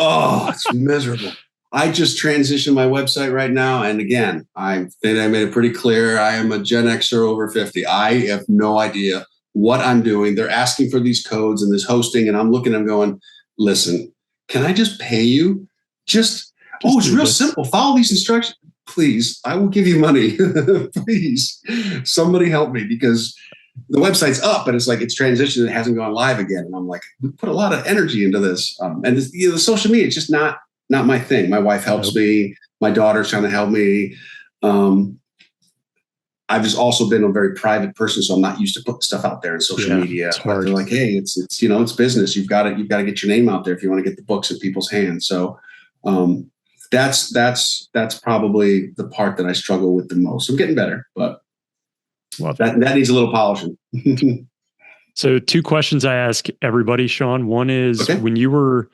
A: It's miserable. I just transitioned my website right now. And again, I think I made it pretty clear. I am a Gen Xer over 50. I have no idea what I'm doing. They're asking for these codes and this hosting. And I'm looking, I'm going, listen, can I just pay you? It's real simple. Follow these instructions. Please, I will give you money. Please, somebody help me because the website's up, but it's like it's transitioned. It hasn't gone live again. And I'm like, we put a lot of energy into this. And the social media, it's just not my thing. My wife helps me. My daughter's trying to help me. I've just also been a very private person, so I'm not used to putting stuff out there in social media. It's hard. They're like, hey, it's it's business. You've got to get your name out there if you want to get the books in people's hands. So that's probably the part that I struggle with the most. I'm getting better, but that needs a little polishing.
B: So 2 questions I ask everybody, Sean. One is when you were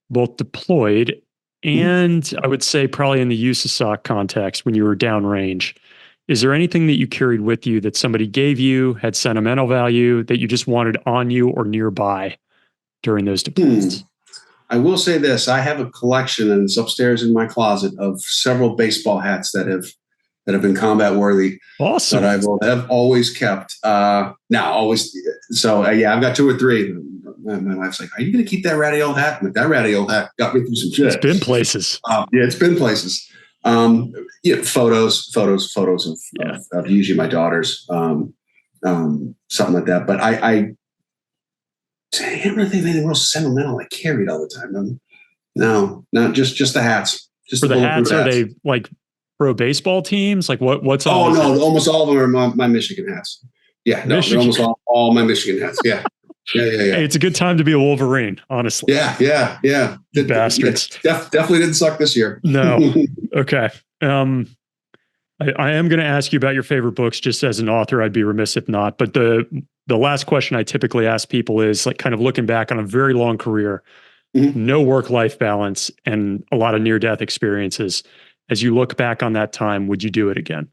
B: both deployed and I would say probably in the USASOC context when you were downrange, is there anything that you carried with you that somebody gave you, had sentimental value that you just wanted on you or nearby during those deployments?
A: I will say this. I have a collection, and it's upstairs in my closet, of several baseball hats that have been combat worthy.
B: Awesome.
A: That I've always kept. I've got 2 or 3. My wife's like, "Are you going to keep that ratty old hat?" I'm like, that ratty old hat got me through some shit.
B: It's been places.
A: It's been places. Photos of usually my daughters, something like that. But I can't really think of anything real sentimental I carried all the time. No, not just the hats. Just
B: for the hats, are they like pro baseball teams? Like what's
A: all? Oh no, almost all of them are my Michigan hats. Yeah, no, they're almost all my Michigan hats. Yeah. Yeah.
B: Hey, it's a good time to be a Wolverine, honestly.
A: Yeah.
B: Bastards.
A: Definitely didn't suck this year.
B: No. Okay. I am going to ask you about your favorite books just as an author. I'd be remiss if not. But the last question I typically ask people is like kind of looking back on a very long career, no work-life balance, and a lot of near-death experiences. As you look back on that time, would you do it again?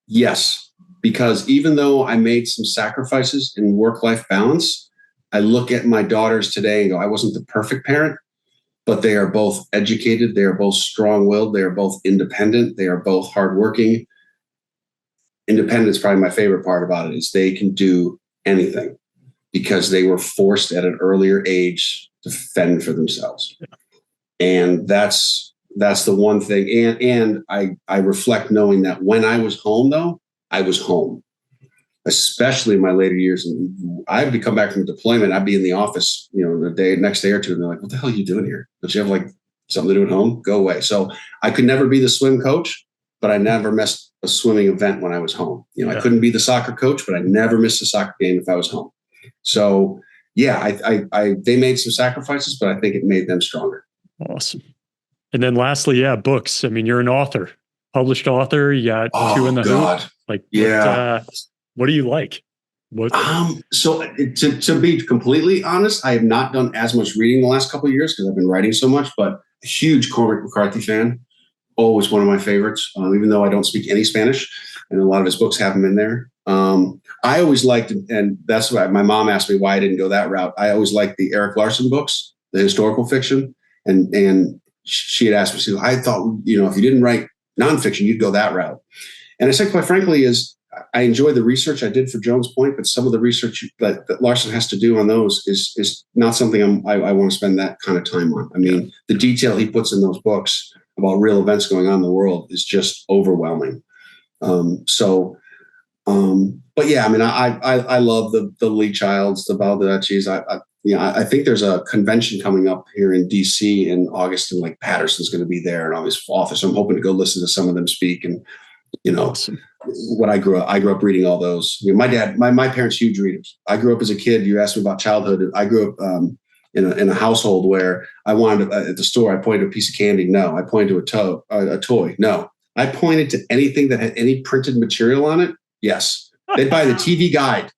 A: Yes, because even though I made some sacrifices in work-life balance, I look at my daughters today and go, I wasn't the perfect parent, but they are both educated. They are both strong-willed. They are both independent. They are both hardworking. Independence is probably my favorite part about it is they can do anything because they were forced at an earlier age to fend for themselves. Yeah. And that's the one thing. And I reflect knowing that when I was home, though, I was home, especially in my later years. And I would come back from deployment. I'd be in the office, the next day or two. And they're like, what the hell are you doing here? Don't you have like something to do at home? Go away. So I could never be the swim coach, but I never missed a swimming event when I was home. I couldn't be the soccer coach, but I never missed a soccer game if I was home. So yeah, they made some sacrifices, but I think it made them stronger.
B: Awesome. And then lastly, books. I mean, you're an author, published author. You got two in the hoop. Like, yeah. What do you like?
A: So to be completely honest, I have not done as much reading the last couple of years because I've been writing so much, but a huge Cormac McCarthy fan. Always one of my favorites, even though I don't speak any Spanish, and a lot of his books have him in there. I always liked, and that's why my mom asked me why I didn't go that route. I always liked the Eric Larson books, the historical fiction, and she had asked me, she said, I thought, if you didn't write nonfiction, you'd go that route. And I said, quite frankly, I enjoy the research I did for Jones Point, but some of the research that Larson has to do on those is not something I want to spend that kind of time on. I mean, the detail he puts in those books about real events going on in the world is just overwhelming. But yeah, I mean, I love the Lee Childs, the Baldacci's. I think there's a convention coming up here in DC in August, and like Patterson's going to be there and all his authors. So I'm hoping to go listen to some of them speak. And
B: awesome.
A: What I grew up reading all those. My dad, my parents, huge readers. I grew up as a kid. You asked me about childhood. I grew up in a household where I wanted at the store. I pointed to a piece of candy. No, I pointed to a toy. No, I pointed to anything that had any printed material on it. Yes, they'd buy the TV guide.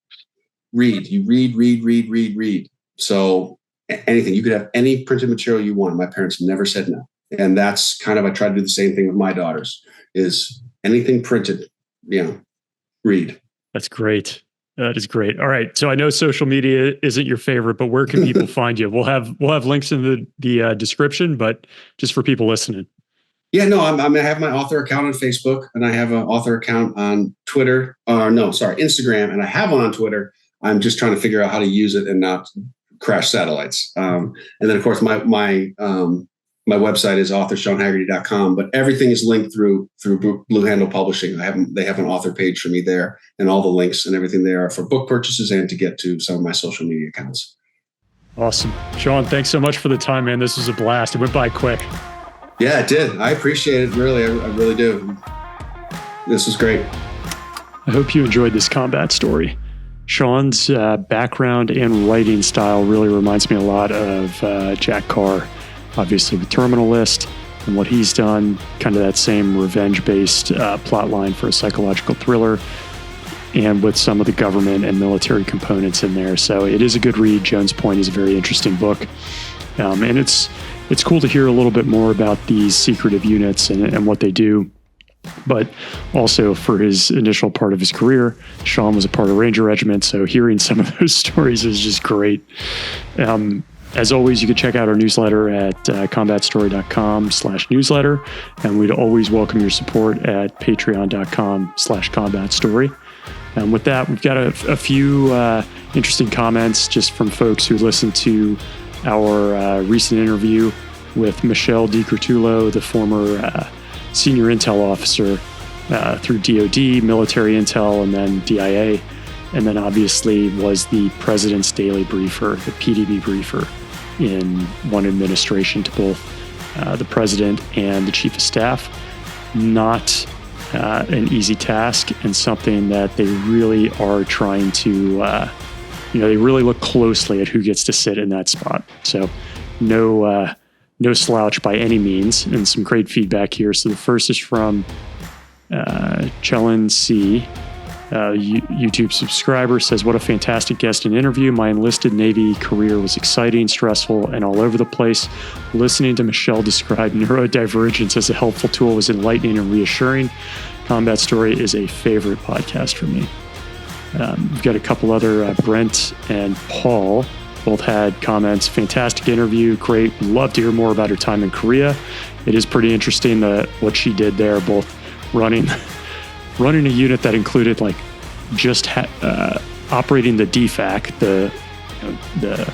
A: Read. You read. So anything, you could have any printed material you want. My parents never said no. And that's kind of, I try to do the same thing with my daughters is anything printed, read.
B: That's great. That is great. All right. So I know social media isn't your favorite, but where can people find you? We'll have links in the description, but just for people listening.
A: Yeah, no, I have my author account on Facebook, and I have an author account on Twitter. Instagram, and I have one on Twitter. I'm just trying to figure out how to use it and not crash satellites. And then, of course, my website is authorseanhagerty.com, but everything is linked through Blue Handle Publishing. They have an author page for me there, and all the links and everything there are for book purchases and to get to some of my social media accounts. Awesome.
B: Sean, thanks so much for the time, man. This was a blast. It went by quick.
A: Yeah, it did. I appreciate it. Really, I really do. This was great.
B: I hope you enjoyed this combat story. Sean's background and writing style really reminds me a lot of Jack Carr, obviously with Terminal List and what he's done, kind of that same revenge-based plot line for a psychological thriller, and with some of the government and military components in there. So it is a good read. Jones Point is a very interesting book. And it's cool to hear a little bit more about these secretive units and what they do. But also for his initial part of his career, Sean was a part of Ranger Regiment. So hearing some of those stories is just great. As always, you can check out our newsletter at combatstory.com/newsletter. And we'd always welcome your support at patreon.com/combatstory. And with that, we've got a few interesting comments just from folks who listened to our recent interview with Michelle DiCurtulo, the former senior intel officer through DOD, military intel, and then DIA, and then obviously was the president's daily briefer, the PDB briefer, in one administration to both the president and the chief of staff. Not an easy task, and something that they really are trying to they really look closely at who gets to sit in that spot. So no slouch by any means, and some great feedback here. So the first is from Chelin C. YouTube subscriber, says, what a fantastic guest and interview. My enlisted Navy career was exciting, stressful, and all over the place. Listening to Michelle describe neurodivergence as a helpful tool was enlightening and reassuring. Combat Story is a favorite podcast for me. We've got a couple other, Brent and Paul both had comments. Fantastic interview, great. Love to hear more about her time in Korea. It is pretty interesting what she did there, both running a unit that included just operating the DFAC, the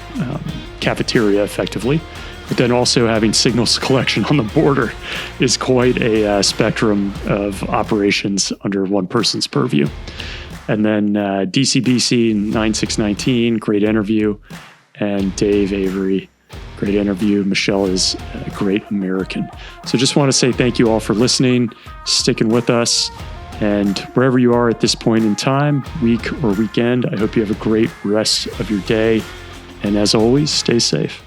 B: cafeteria effectively, but then also having signals collection on the border is quite a spectrum of operations under one person's purview. And then DCBC 9619, great interview. And Dave Avery, great interview. Michelle is a great American. So just want to say thank you all for listening, sticking with us. And wherever you are at this point in time, week or weekend, I hope you have a great rest of your day. And as always, stay safe.